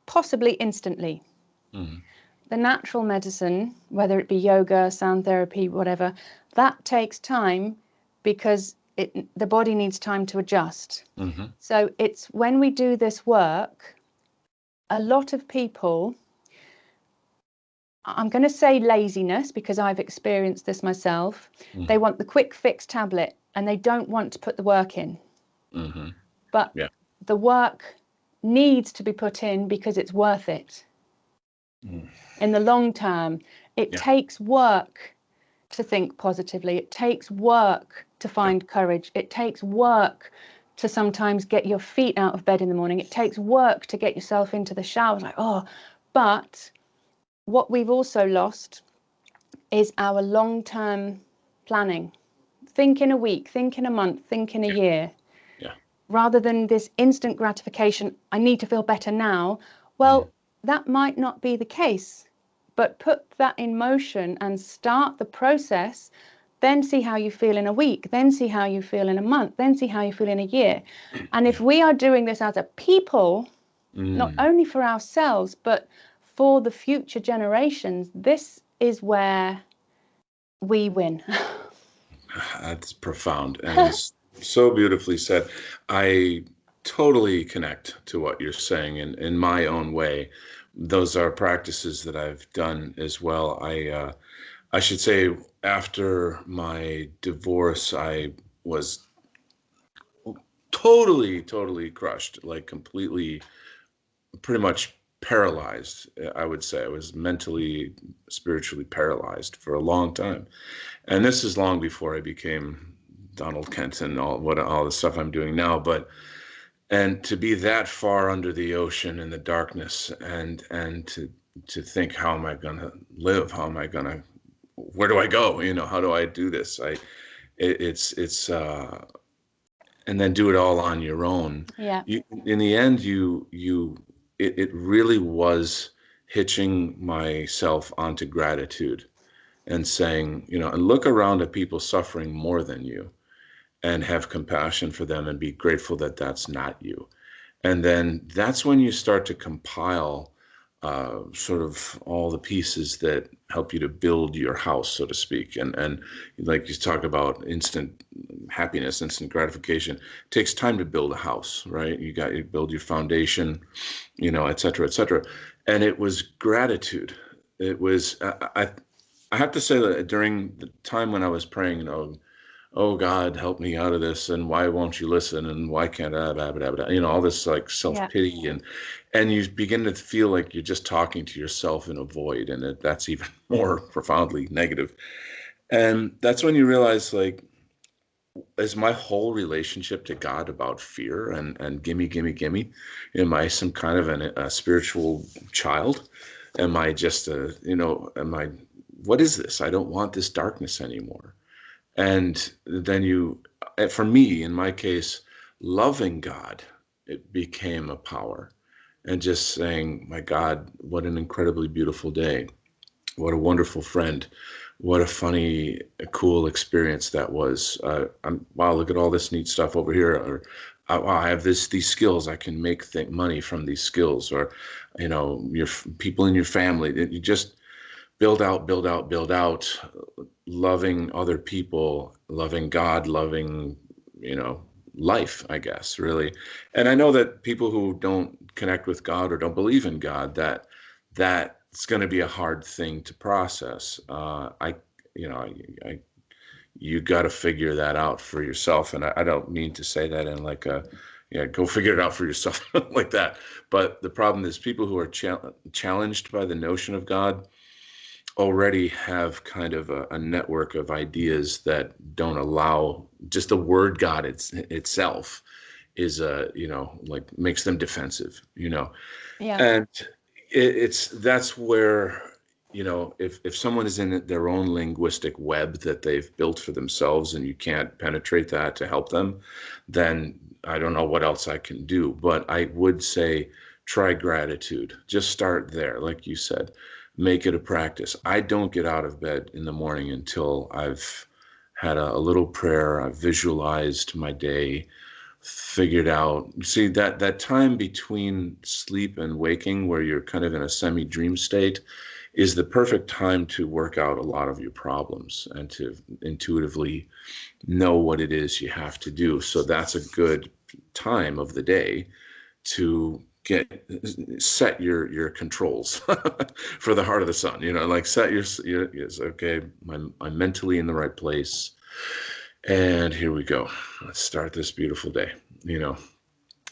possibly instantly. The natural medicine, whether it be yoga, sound therapy, whatever, that takes time because the body needs time to adjust. So it's when we do this work, a lot of people, I'm going to say laziness because I've experienced this myself. They want the quick fix tablet and they don't want to put the work in. But the work needs to be put in because it's worth it. In the long term, it takes work to think positively. It takes work to find courage. It takes work to sometimes get your feet out of bed in the morning. It takes work to get yourself into the shower. But what we've also lost is our long-term planning. Think in a week, think in a month, think in a year. Rather than this instant gratification, I need to feel better now. Well, that might not be the case, but put that in motion and start the process. Then see how you feel in a week, then see how you feel in a month, then see how you feel in a year. And if we are doing this as a people, not only for ourselves, but for the future generations, this is where we win. That's profound and it's so beautifully said. I totally connect to what you're saying in my own way. Those are practices that I've done as well. I should say after my divorce, I was totally crushed, like completely, pretty much paralyzed. I would say I was mentally, spiritually paralyzed for a long time. And this is long before I became Donald Kent and all the stuff I'm doing now. And to be that far under the ocean in the darkness and to think, how am I gonna live? How am I gonna, where do I go? How do I do this? It's and then do it all on your own. Yeah. In the end, it really was hitching myself onto gratitude and saying, and look around at people suffering more than you and have compassion for them and be grateful that that's not you. And then that's when you start to compile sort of all the pieces that help you to build your house, so to speak. And like you talk about instant happiness, instant gratification, it takes time to build a house, right? You build your foundation, et cetera, et cetera. And it was gratitude. It was, I have to say that during the time when I was praying, oh God, help me out of this, and why won't you listen, and why can't I, blah, blah, blah, all this like self-pity, and you begin to feel like you're just talking to yourself in a void, and that's even more profoundly negative. And that's when you realize, like, is my whole relationship to God about fear and gimme, gimme, gimme? Am I some kind of a spiritual child? Am I just what is this? I don't want this darkness anymore. And then for me, in my case, loving God, it became a power. And just saying, my God, what an incredibly beautiful day. What a wonderful friend. What a funny, cool experience that was. Wow, look at all this neat stuff over here. Or, wow, I have these skills. I can make money from these skills. Or, your people in your family. You just build out, build out, build out, loving other people, loving God, loving, you know, life, I guess, really. And I know that people who don't connect with God or don't believe in God, that's going to be a hard thing to process. You know, I you got to figure that out for yourself. And I don't mean to say that in like a, yeah, go figure it out for yourself like that. But the problem is people who are challenged by the notion of God already have kind of a network of ideas that don't allow just the word God itself is like makes them defensive, Yeah. and that's where if someone is in their own linguistic web that they've built for themselves and you can't penetrate that to help them, then I don't know what else I can do. But I would say try gratitude. Just start there, like you said. Make it a practice. I don't get out of bed in the morning until I've had a little prayer. I've visualized my day, figured out. See that time between sleep and waking where you're kind of in a semi-dream state is the perfect time to work out a lot of your problems and to intuitively know what it is you have to do. So that's a good time of the day to set your controls for the heart of the sun. Like set your yes, okay, I'm mentally in the right place, and here we go. Let's start this beautiful day. You know.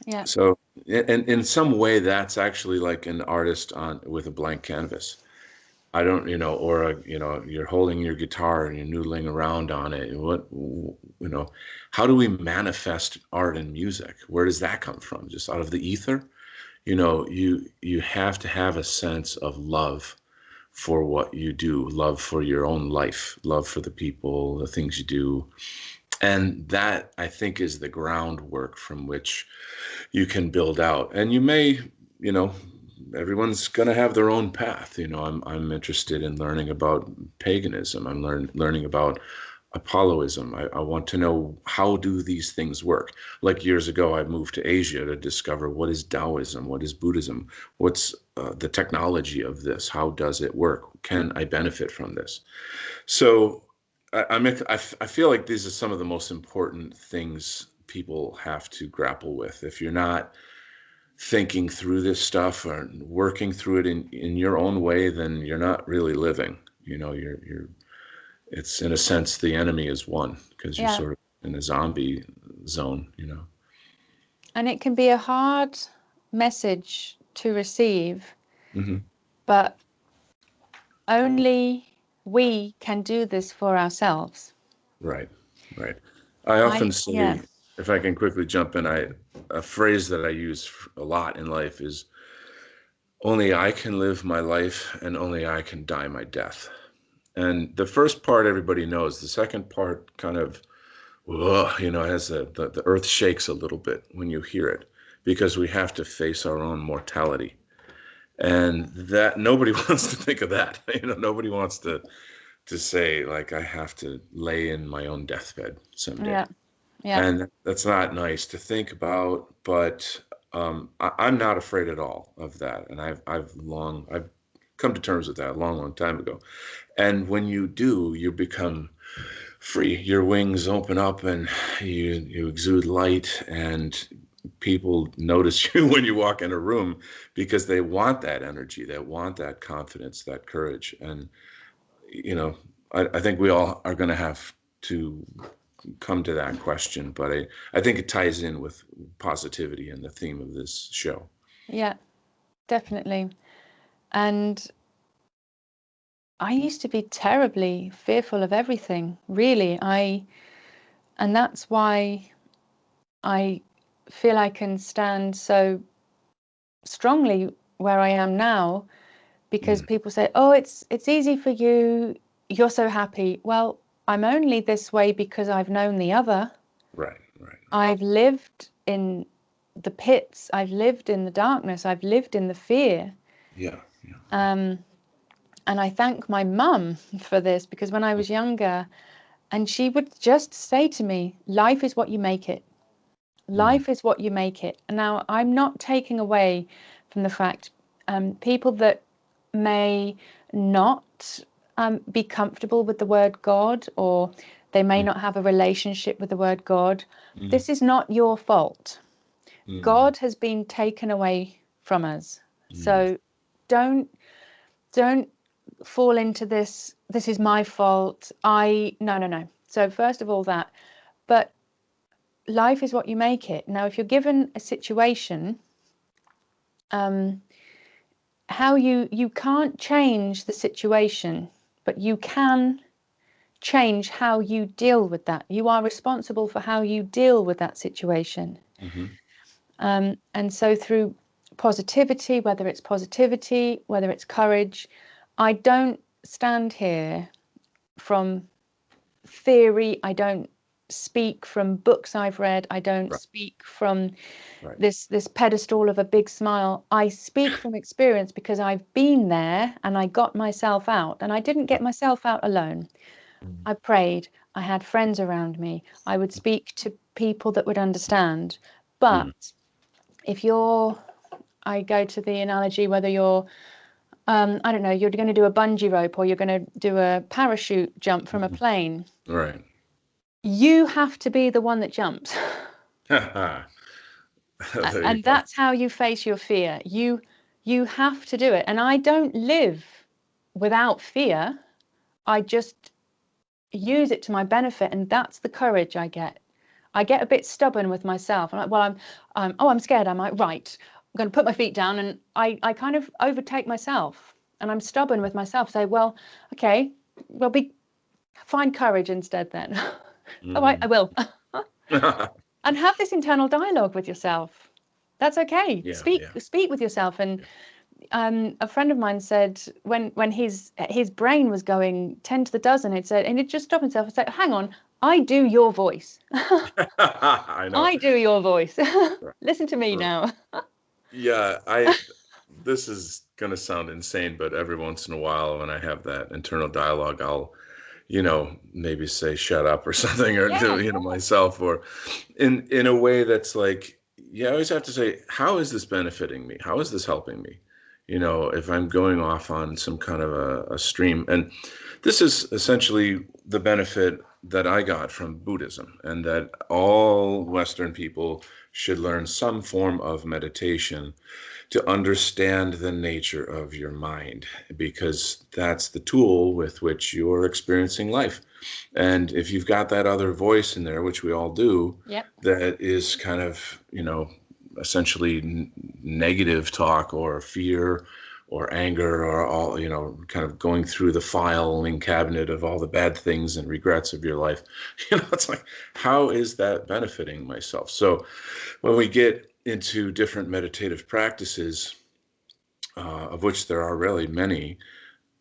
Yeah. So, and in some way, that's actually like an artist on with a blank canvas. I don't, or you're holding your guitar and you're noodling around on it. And how do we manifest art and music? Where does that come from? Just out of the ether? You have to have a sense of love for what you do, love for your own life, love for the people, the things you do. And that I think is the groundwork from which you can build out. And you may, you know, everyone's going to have their own path. I'm interested in learning about paganism. I'm learning about Apolloism. I want to know, how do these things work? Like years ago, I moved to Asia to discover what is Taoism, what is Buddhism, what's the technology of this, how does it work? Can I benefit from this? So I feel like these are some of the most important things people have to grapple with. If you're not thinking through this stuff or working through it in your own way, then you're not really living. You're it's in a sense the enemy is won because you're Yeah. sort of in a zombie zone. And it can be a hard message to receive, Hmm. but only we can do this for ourselves. Right, right. I often Yeah. say, if I can quickly jump in, a phrase that I use a lot in life is, only I can live my life and only I can die my death. And the first part everybody knows. The second part kind of, ugh, has the earth shakes a little bit when you hear it, because we have to face our own mortality. And that nobody wants to think of that. Nobody wants to say, like, I have to lay in my own deathbed someday. Yeah. Yeah. And that's not nice to think about, but I'm not afraid at all of that. And I've come to terms with that a long, long time ago. And when you do, you become free. Your wings open up and you exude light, and people notice you when you walk in a room because they want that energy, they want that confidence, that courage. And you know I think we all are going to have to come to that question, but I think it ties in with positivity and the theme of this show. Yeah, definitely. And I used to be terribly fearful of everything, really. And that's why I feel I can stand so strongly where I am now, because Mm. people say, "Oh, it's easy for you. You're so happy." Well, I'm only this way because I've known the other. Right, right, I've lived in the pits, I've lived in the darkness, I've lived in the fear. yeah, yeah, Um, and I thank my mum for this, because when I was younger, and she would just say to me, life is what you make it. mm, Life is what you make it. And now I'm not taking away from the fact, people that may not be comfortable with the word God, or they may mm, not have a relationship with the word God. mm, This is not your fault. mm, God has been taken away from us. mm, So don't don't fall into this is my fault. No. So first of all that, but life is what you make it. Now if you're given a situation, um how you can't change the situation, but you can change how you deal with that. You are responsible for how you deal with that situation. mm-hmm. And so through positivity, whether it's courage, I don't stand here from theory. I don't speak from books I've read. I don't Right, speak from right. this pedestal of a big smile. I speak from experience, because I've been there and I got myself out. And I didn't get myself out alone. Mm, I prayed. I had friends around me. I would speak to people that would understand. mm, But if you're, I go to the analogy, whether you're, I don't know, you're going to do a bungee rope or you're going to do a parachute jump from a mm, plane, right. you have to be the one that jumps. There you And go. that's how you face your fear. You have to do it. And I don't live without fear. I just use it to my benefit, and that's the courage I get. I get a bit stubborn with myself. I'm like, well, I'm scared. I'm like, right, I'm going to put my feet down, and I kind of overtake myself, and I'm stubborn with myself. Say, well, okay, well, find courage instead then. All right, I Mm. will. And have this internal dialogue with yourself. That's okay. Yeah, Speak yeah, speak with yourself. And yeah. a friend of mine said, when his brain was going 10 to the dozen, it said, and he'd just stop himself and say, hang on, I do your voice. I know. I do your voice. Right, Listen to me right. now. Yeah, this is gonna sound insane, but every once in a while when I have that internal dialogue, I'll, maybe say shut up or something, or Yeah, to, myself, or in a way that's like, yeah, I always have to say, how is this benefiting me? How is this helping me? If I'm going off on some kind of a stream. And this is essentially the benefit that I got from Buddhism, and that all Western people should learn some form of meditation to understand the nature of your mind, because that's the tool with which you're experiencing life. And if you've got that other voice in there, which we all do, yep, that is kind of, essentially negative talk or fear or anger, or all, kind of going through the filing cabinet of all the bad things and regrets of your life. It's like, how is that benefiting myself? So when we get into different meditative practices, of which there are really many,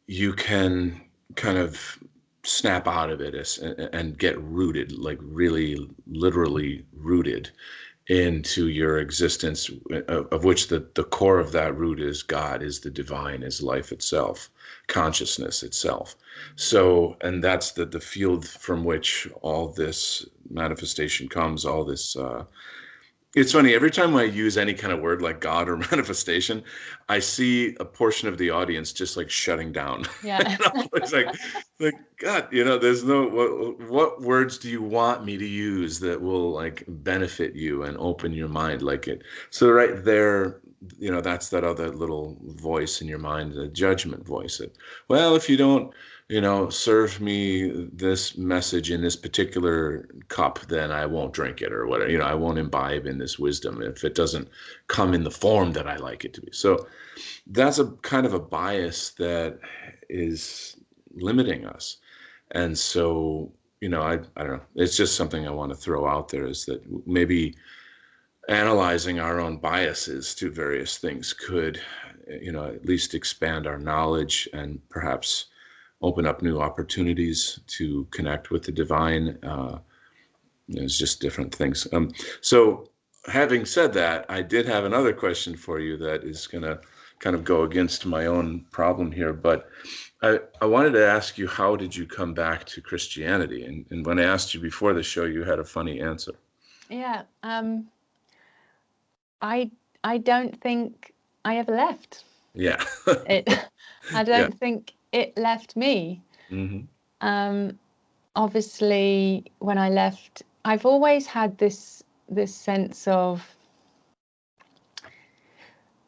you can kind of snap out of it and get rooted, like really literally rooted into your existence, of which the core of that root is God, is the divine, is life itself, consciousness itself. So, and that's the field from which all this manifestation comes, all this it's funny, every time I use any kind of word like God or manifestation, I see a portion of the audience just like shutting down. yeah. It's like God, there's no, what words do you want me to use that will like benefit you and open your mind like it. So right there, that's that other little voice in your mind, the judgment voice that, well, if you don't, serve me this message in this particular cup, then I won't drink it, or whatever. I won't imbibe in this wisdom if it doesn't come in the form that I like it to be. So that's a kind of a bias that is limiting us. And so, I don't know. It's just something I want to throw out there, is that maybe analyzing our own biases to various things could, at least expand our knowledge and perhaps open up new opportunities to connect with the divine, It's just different things. So having said that, I did have another question for you that is going to kind of go against my own problem here. But I wanted to ask you, how did you come back to Christianity? And when I asked you before the show, you had a funny answer. Yeah. I I don't think I ever left Yeah. it. I Yeah. don't think it left me. Hmm. Um, Obviously, when I left, I've always had this sense of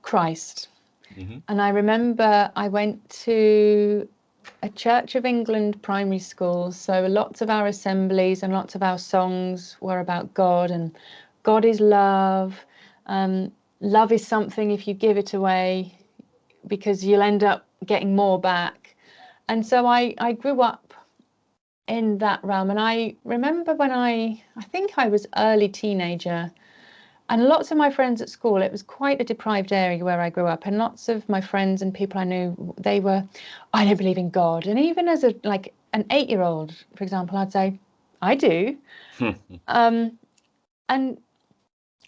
Christ. Hmm. And I remember I went to a Church of England primary school, so lots of our assemblies and lots of our songs were about God, and God is love. Um, Love is something, if you give it away, because you'll end up getting more back. And so I grew up in that realm. And I remember when I think I was early teenager, and lots of my friends at school, it was quite a deprived area where I grew up, and lots of my friends and people I knew, they were, I don't believe in God. And even as an 8-year old, for example, I'd say, I do. Um, and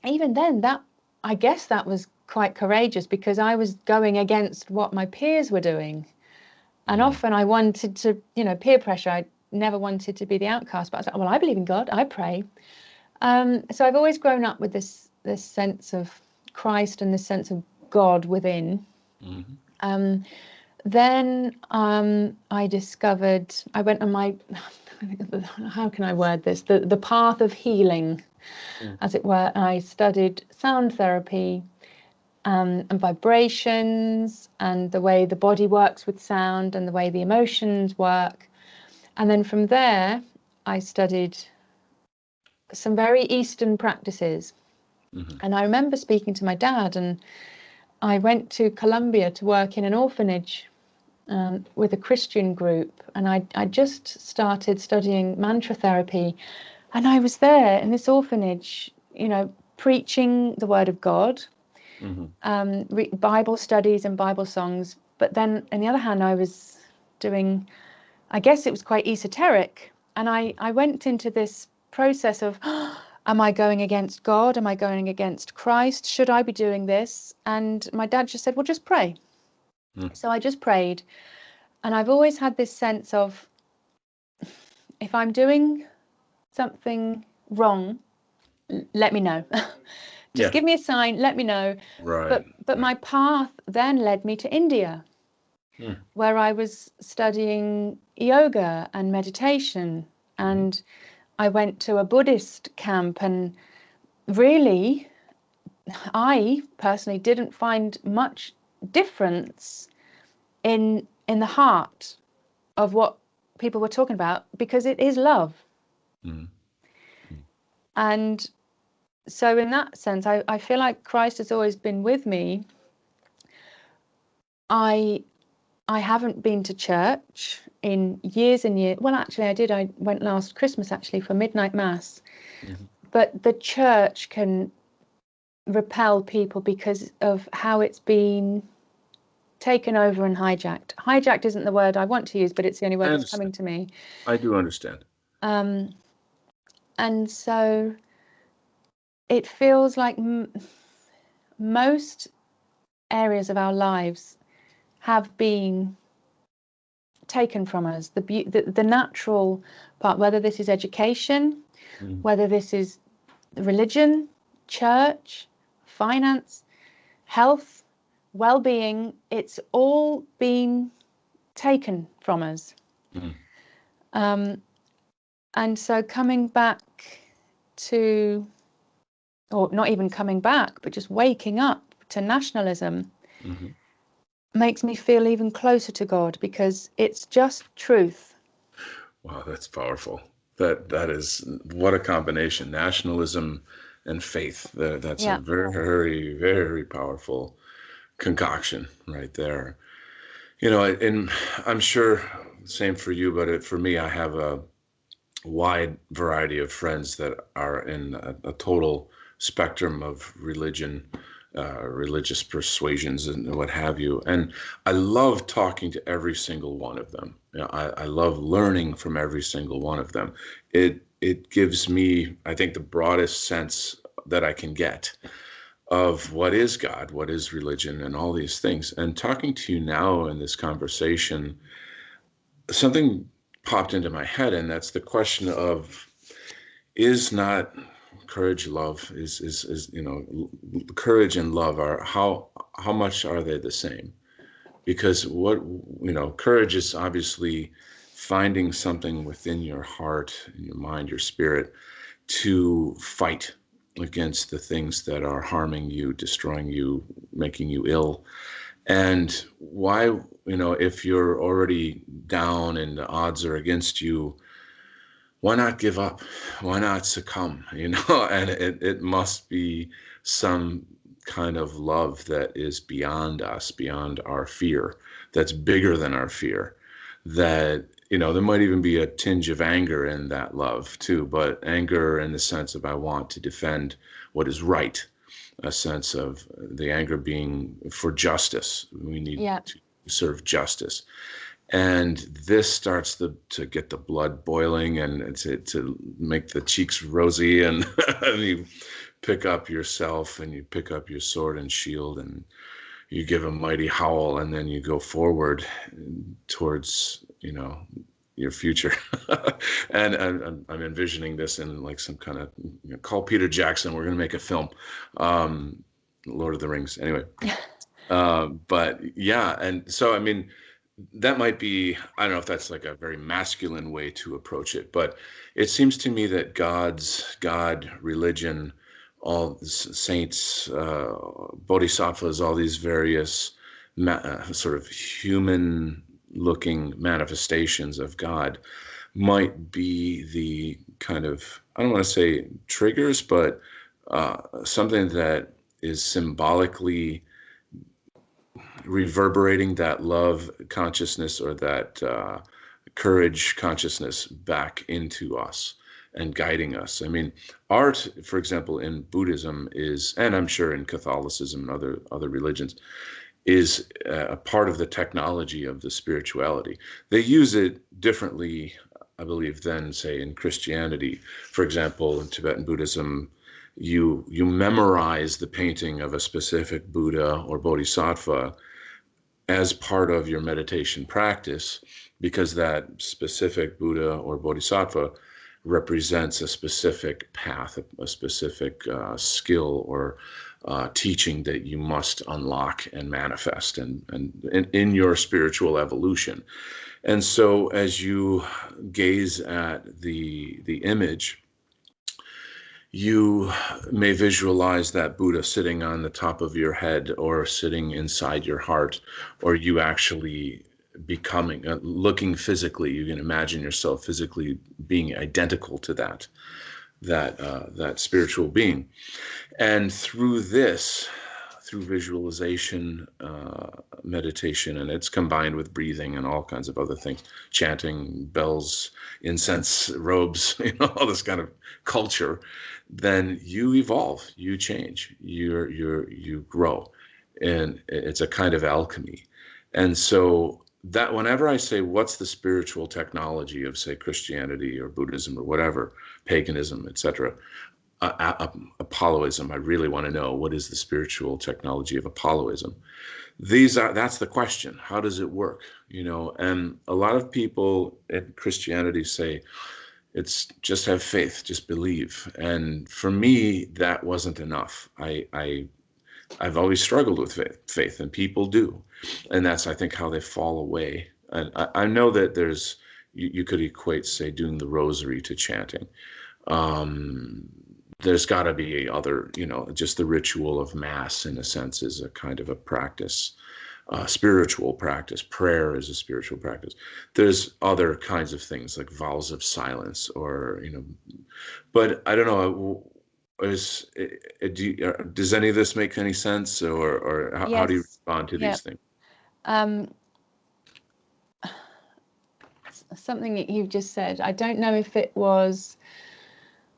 even then, that, I guess that was quite courageous, because I was going against what my peers were doing. And often I wanted to, peer pressure. I never wanted to be the outcast, but I was like, well, I believe in God, I pray. So I've always grown up with this sense of Christ and this sense of God within. Hmm. Um, then I discovered, I went on my, how can I word this? The path of healing, as it were. I studied sound therapy, and vibrations, and the way the body works with sound, and the way the emotions work. And then from there, I studied some very Eastern practices. Hmm. And I remember speaking to my dad, and I went to Colombia to work in an orphanage, with a Christian group. And I just started studying mantra therapy. And I was there in this orphanage, preaching the word of God, Hmm. Bible studies and Bible songs. But then, on the other hand, I was doing, I guess it was quite esoteric. And I went into this process of, am I going against God? Am I going against Christ? Should I be doing this? And my dad just said, well, just pray. So I just prayed. And I've always had this sense of, if I'm doing something wrong, let me know. Just Yeah. give me a sign, let me know. Right. But Right. my path then led me to India, Mm. where I was studying yoga and meditation. Hmm. And I went to a Buddhist camp, and really, I personally didn't find much difference in the heart of what people were talking about, because it is love. Hmm. And so in that sense, I feel like Christ has always been with me. I I haven't been to church in years and years. Well, actually, I did. I went last Christmas actually for midnight mass. Hmm. But the church can repel people because of how it's been taken over and hijacked. Hijacked isn't the word I want to use, but it's the only I word that's understand. coming to me. I do understand. Um, and so it feels like most areas of our lives have been taken from us. The natural part, whether this is education, Hmm. whether this is religion, church, finance, health, well-being, it's all been taken from us. Hmm. Um, and so coming back to, or not even coming back, but just waking up to nationalism Hmm. makes me feel even closer to God, because it's just truth. Wow, that's powerful. That is what a combination. Nationalism and faith. That's a Yeah. very, very powerful concoction right there. And I'm sure same for you, but for me, I have a wide variety of friends that are in a total spectrum of religious persuasions and what have you. And I love talking to every single one of them. I love learning from every single one of them. It it gives me, I think, the broadest sense that I can get of what is God, what is religion, and all these things. And talking to you now in this conversation, something popped into my head, and that's the question of, is not courage love, is courage and love, are how much are they the same? Because what, courage is obviously finding something within your heart, your mind, your spirit, to fight against the things that are harming you, destroying you, making you ill. And why, if you're already down and the odds are against you, why not give up? Why not succumb? And it must be some kind of love that is beyond us, beyond our fear, that's bigger than our fear. That, there might even be a tinge of anger in that love too, but anger in the sense of, I want to defend what is right, a sense of the anger being for justice. We need Yeah. to serve justice. And this starts to get the blood boiling, and to make the cheeks rosy, and, and you pick up yourself, and you pick up your sword and shield, and you give a mighty howl, and then you go forward towards, your future. And I'm envisioning this in like some kind of, call Peter Jackson, we're going to make a film, Lord of the Rings, anyway. But yeah, and so, I mean, that might be, I don't know if that's like a very masculine way to approach it, but it seems to me that God, religion, all saints, bodhisattvas, all these various sort of human looking manifestations of God might be the kind of, I don't want to say triggers, but something that is symbolically reverberating that love consciousness, or that courage consciousness back into us and guiding us. I mean, art, for example, in Buddhism is, and I'm sure in Catholicism and other religions, is a part of the technology of the spirituality. They use it differently, I believe, than say in Christianity. For example, in Tibetan Buddhism, you memorize the painting of a specific Buddha or Bodhisattva as part of your meditation practice, because that specific Buddha or Bodhisattva represents a specific path, a specific skill or teaching that you must unlock and manifest, and in your spiritual evolution. And so as you gaze at the image, you may visualize that Buddha sitting on the top of your head, or sitting inside your heart, or you actually becoming, looking physically. You can imagine yourself physically being identical to that spiritual being. And through this, through visualization, meditation, and it's combined with breathing and all kinds of other things, chanting, bells, incense, robes, all this kind of culture, then you evolve, you change, you grow, and it's a kind of alchemy. And so that whenever I say, what's the spiritual technology of, say, Christianity or Buddhism or whatever, paganism, etc., Apolloism, I really want to know, what is the spiritual technology of Apolloism? That's the question. How does it work? And a lot of people in Christianity say, it's just have faith, just believe. And for me, that wasn't enough. I've always struggled with faith, and people do. And that's, I think, how they fall away. And I know that you could equate, say, doing the rosary to chanting. There's got to be other, just the ritual of Mass, in a sense, is a kind of a practice, spiritual practice. Prayer is a spiritual practice. There's other kinds of things like vows of silence, or, but I don't know. Does any of this make any sense, or how do you Yes. respond to Yeah. these things? Something that you've just said, I don't know if it was,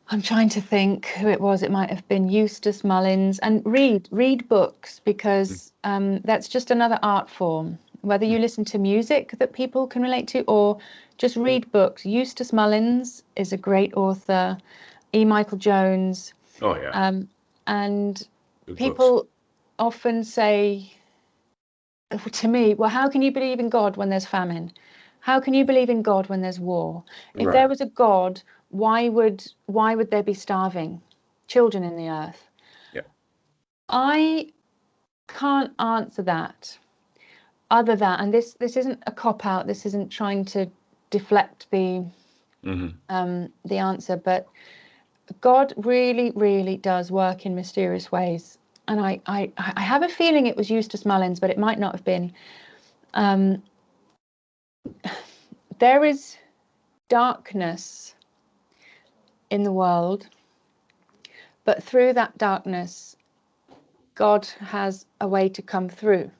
I'm trying to think who it was. It might have been Eustace Mullins. And read books, because that's just another art form. whether you listen to music that people can relate to or just read books. Eustace Mullins is a great author, E. Michael Jones, Oh yeah, and good books. people often say to me, well, how can you believe in God when there's famine? How can you believe in God when there's war? If there Right. was a God, why would there be starving children in the earth? Yeah. I can't answer that other than, and this isn't a cop out, this isn't trying to deflect the answer, but God really, really does work in mysterious ways. And I have a feeling it was Eustace Mullins, but it might not have been. Um, there is darkness in the world, but through that darkness, God has a way to come through.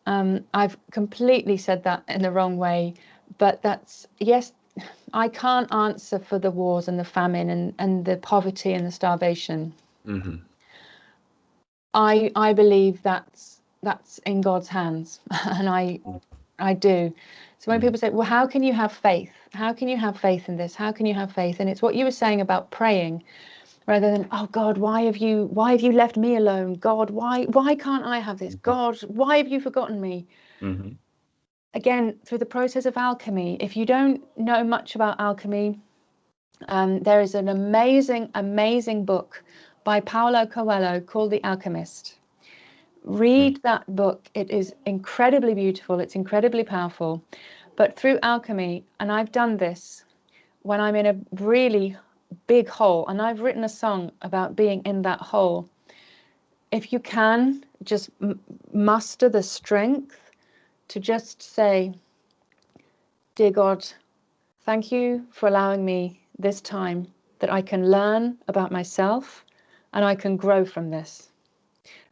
I've completely said that in the wrong way, but that's, yes, I can't answer for the wars and the famine and the poverty and the starvation. Mm-hmm. I believe that's in God's hands, and I do. So when Mm-hmm. people say, well, how can you have faith? How can you have faith in this? How can you have faith? And it's what you were saying about praying rather than, oh God, why have you left me alone? God, why can't I have this? God, why have you forgotten me? Mm-hmm. Again, through the process of alchemy, if you don't know much about alchemy, there is an amazing, amazing book by Paulo Coelho called The Alchemist. Read that book. It is incredibly beautiful. It's incredibly powerful. But through alchemy, and I've done this when I'm in a really big hole, and I've written a song about being in that hole. If you can, just muster the strength to just say, Dear God, thank you for allowing me this time that I can learn about myself and I can grow from this.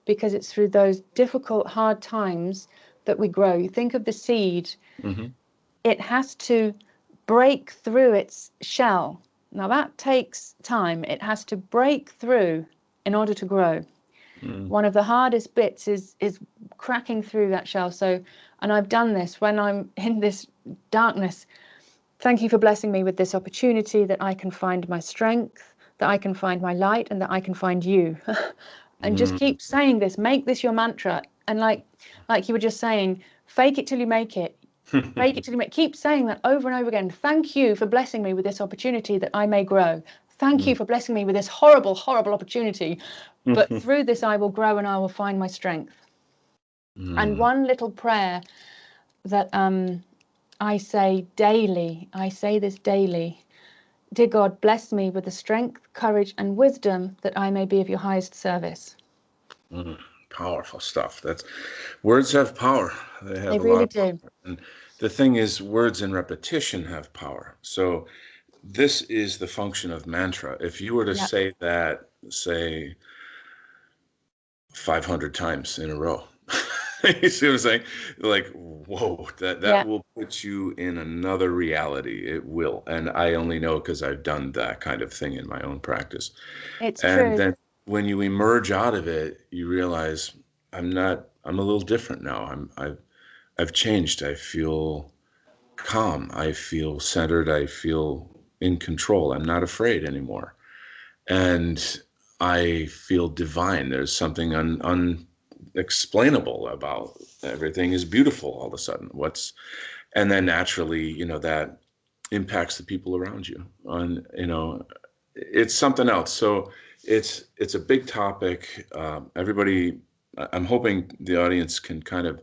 Because it's through those difficult, hard times that we grow. You think of the seed, Mm-hmm. it has to break through its shell. Now that takes time. It has to break through in order to grow. Mm-hmm. One of the hardest bits is cracking through that shell. So, and I've done this when I'm in this darkness. Thank you for blessing me with this opportunity that I can find my strength, that I can find my light, and that I can find you. And just keep saying this, make this your mantra. And like you were just saying, fake it till you make it. Fake it till you make, keep saying that over and over again. Thank you for blessing me with this opportunity that I may grow. Thank you for blessing me with this horrible, horrible opportunity. But Mm-hmm. through this I will grow and I will find my strength. And one little prayer that I say daily, I say this daily. Dear God, bless me with the strength, courage, and wisdom that I may be of your highest service. Powerful stuff. That's words have power. They They have a lot really of do. power. And the thing is, words in repetition have power. So this is the function of mantra. If you were to Yeah, say that, say 500 times in a row, you see what I'm saying? Like, whoa, that yeah, will put you in another reality. It will. And I only know because I've done that kind of thing in my own practice. it's And true. then when you emerge out of it, you realize I'm a little different now. I've changed. I feel calm. I feel centered. I feel in control. I'm not afraid anymore. And I feel divine. There's something unexplainable about everything is beautiful all of a sudden. And then naturally, that impacts the people around you it's something else. So it's a big topic. Everybody, I'm hoping the audience can kind of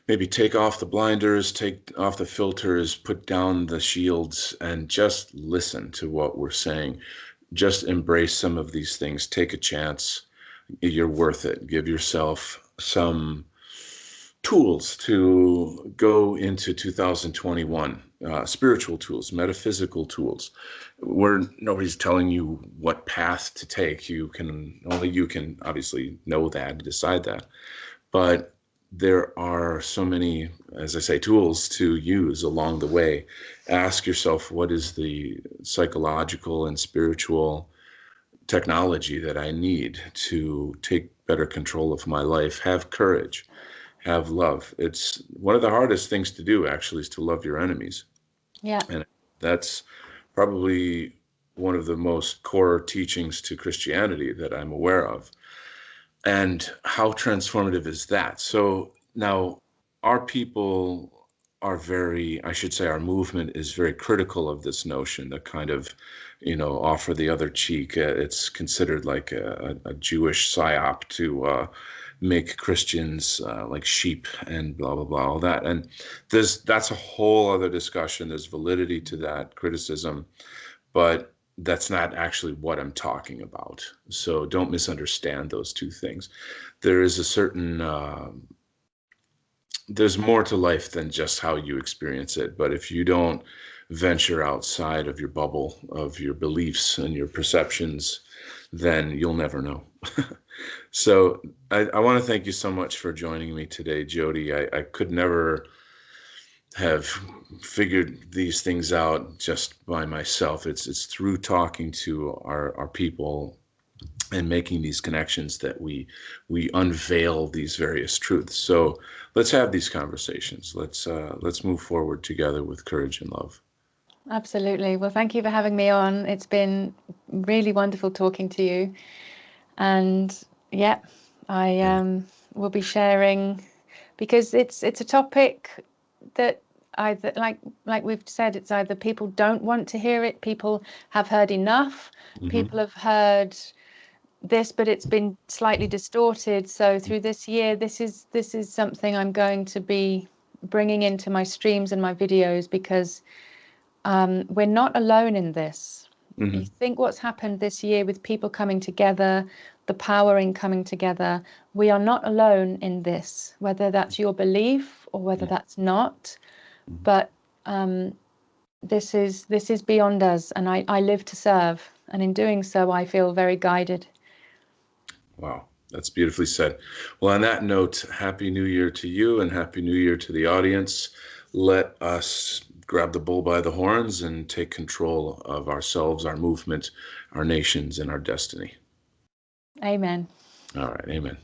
maybe take off the blinders, take off the filters, put down the shields, and just listen to what we're saying. Just embrace some of these things. Take a chance. You're worth it. Give yourself some tools to go into 2021, spiritual tools, metaphysical tools, where nobody's telling you what path to take. Only you can obviously know that and decide that. But there are so many, as I say, tools to use along the way. Ask yourself, what is the psychological and spiritual technology that I need to take better control of my life? Have courage, have love. It's one of the hardest things to do, actually, is to love your enemies. Yeah. And that's probably one of the most core teachings to Christianity that I'm aware of. And how transformative is that? So now our people are very, I should say, our movement is very critical of this notion, the kind of, offer the other cheek. It's considered like a Jewish psyop to make Christians like sheep and blah, blah, blah, all that. And that's a whole other discussion. There's validity to that criticism, but that's not actually what I'm talking about. So don't misunderstand those two things. There is a certain, there's more to life than just how you experience it. But if you don't venture outside of your bubble, of your beliefs and your perceptions, then you'll never know. So I want to thank you so much for joining me today, Jody. I could never have figured these things out just by myself. It's through talking to our people and making these connections that we unveil these various truths. So let's have these conversations. Let's move forward together with courage and love. Absolutely. Well, thank you for having me on. It's been really wonderful talking to you. And yeah, I will be sharing because it's a topic that either like we've said, it's either people don't want to hear it, people have heard enough, Hmm. people have heard this, but it's been slightly distorted. So through this year, this is something I'm going to be bringing into my streams and my videos because we're not alone in this. You Hmm. think what's happened this year with people coming together, the power in coming together, we are not alone in this, whether that's your belief or whether that's not. But this is beyond us, and I live to serve. And in doing so, I feel very guided. Wow, that's beautifully said. Well, on that note, Happy New Year to you and Happy New Year to the audience. Let us grab the bull by the horns and take control of ourselves, our movement, our nations, and our destiny. Amen. All right, amen.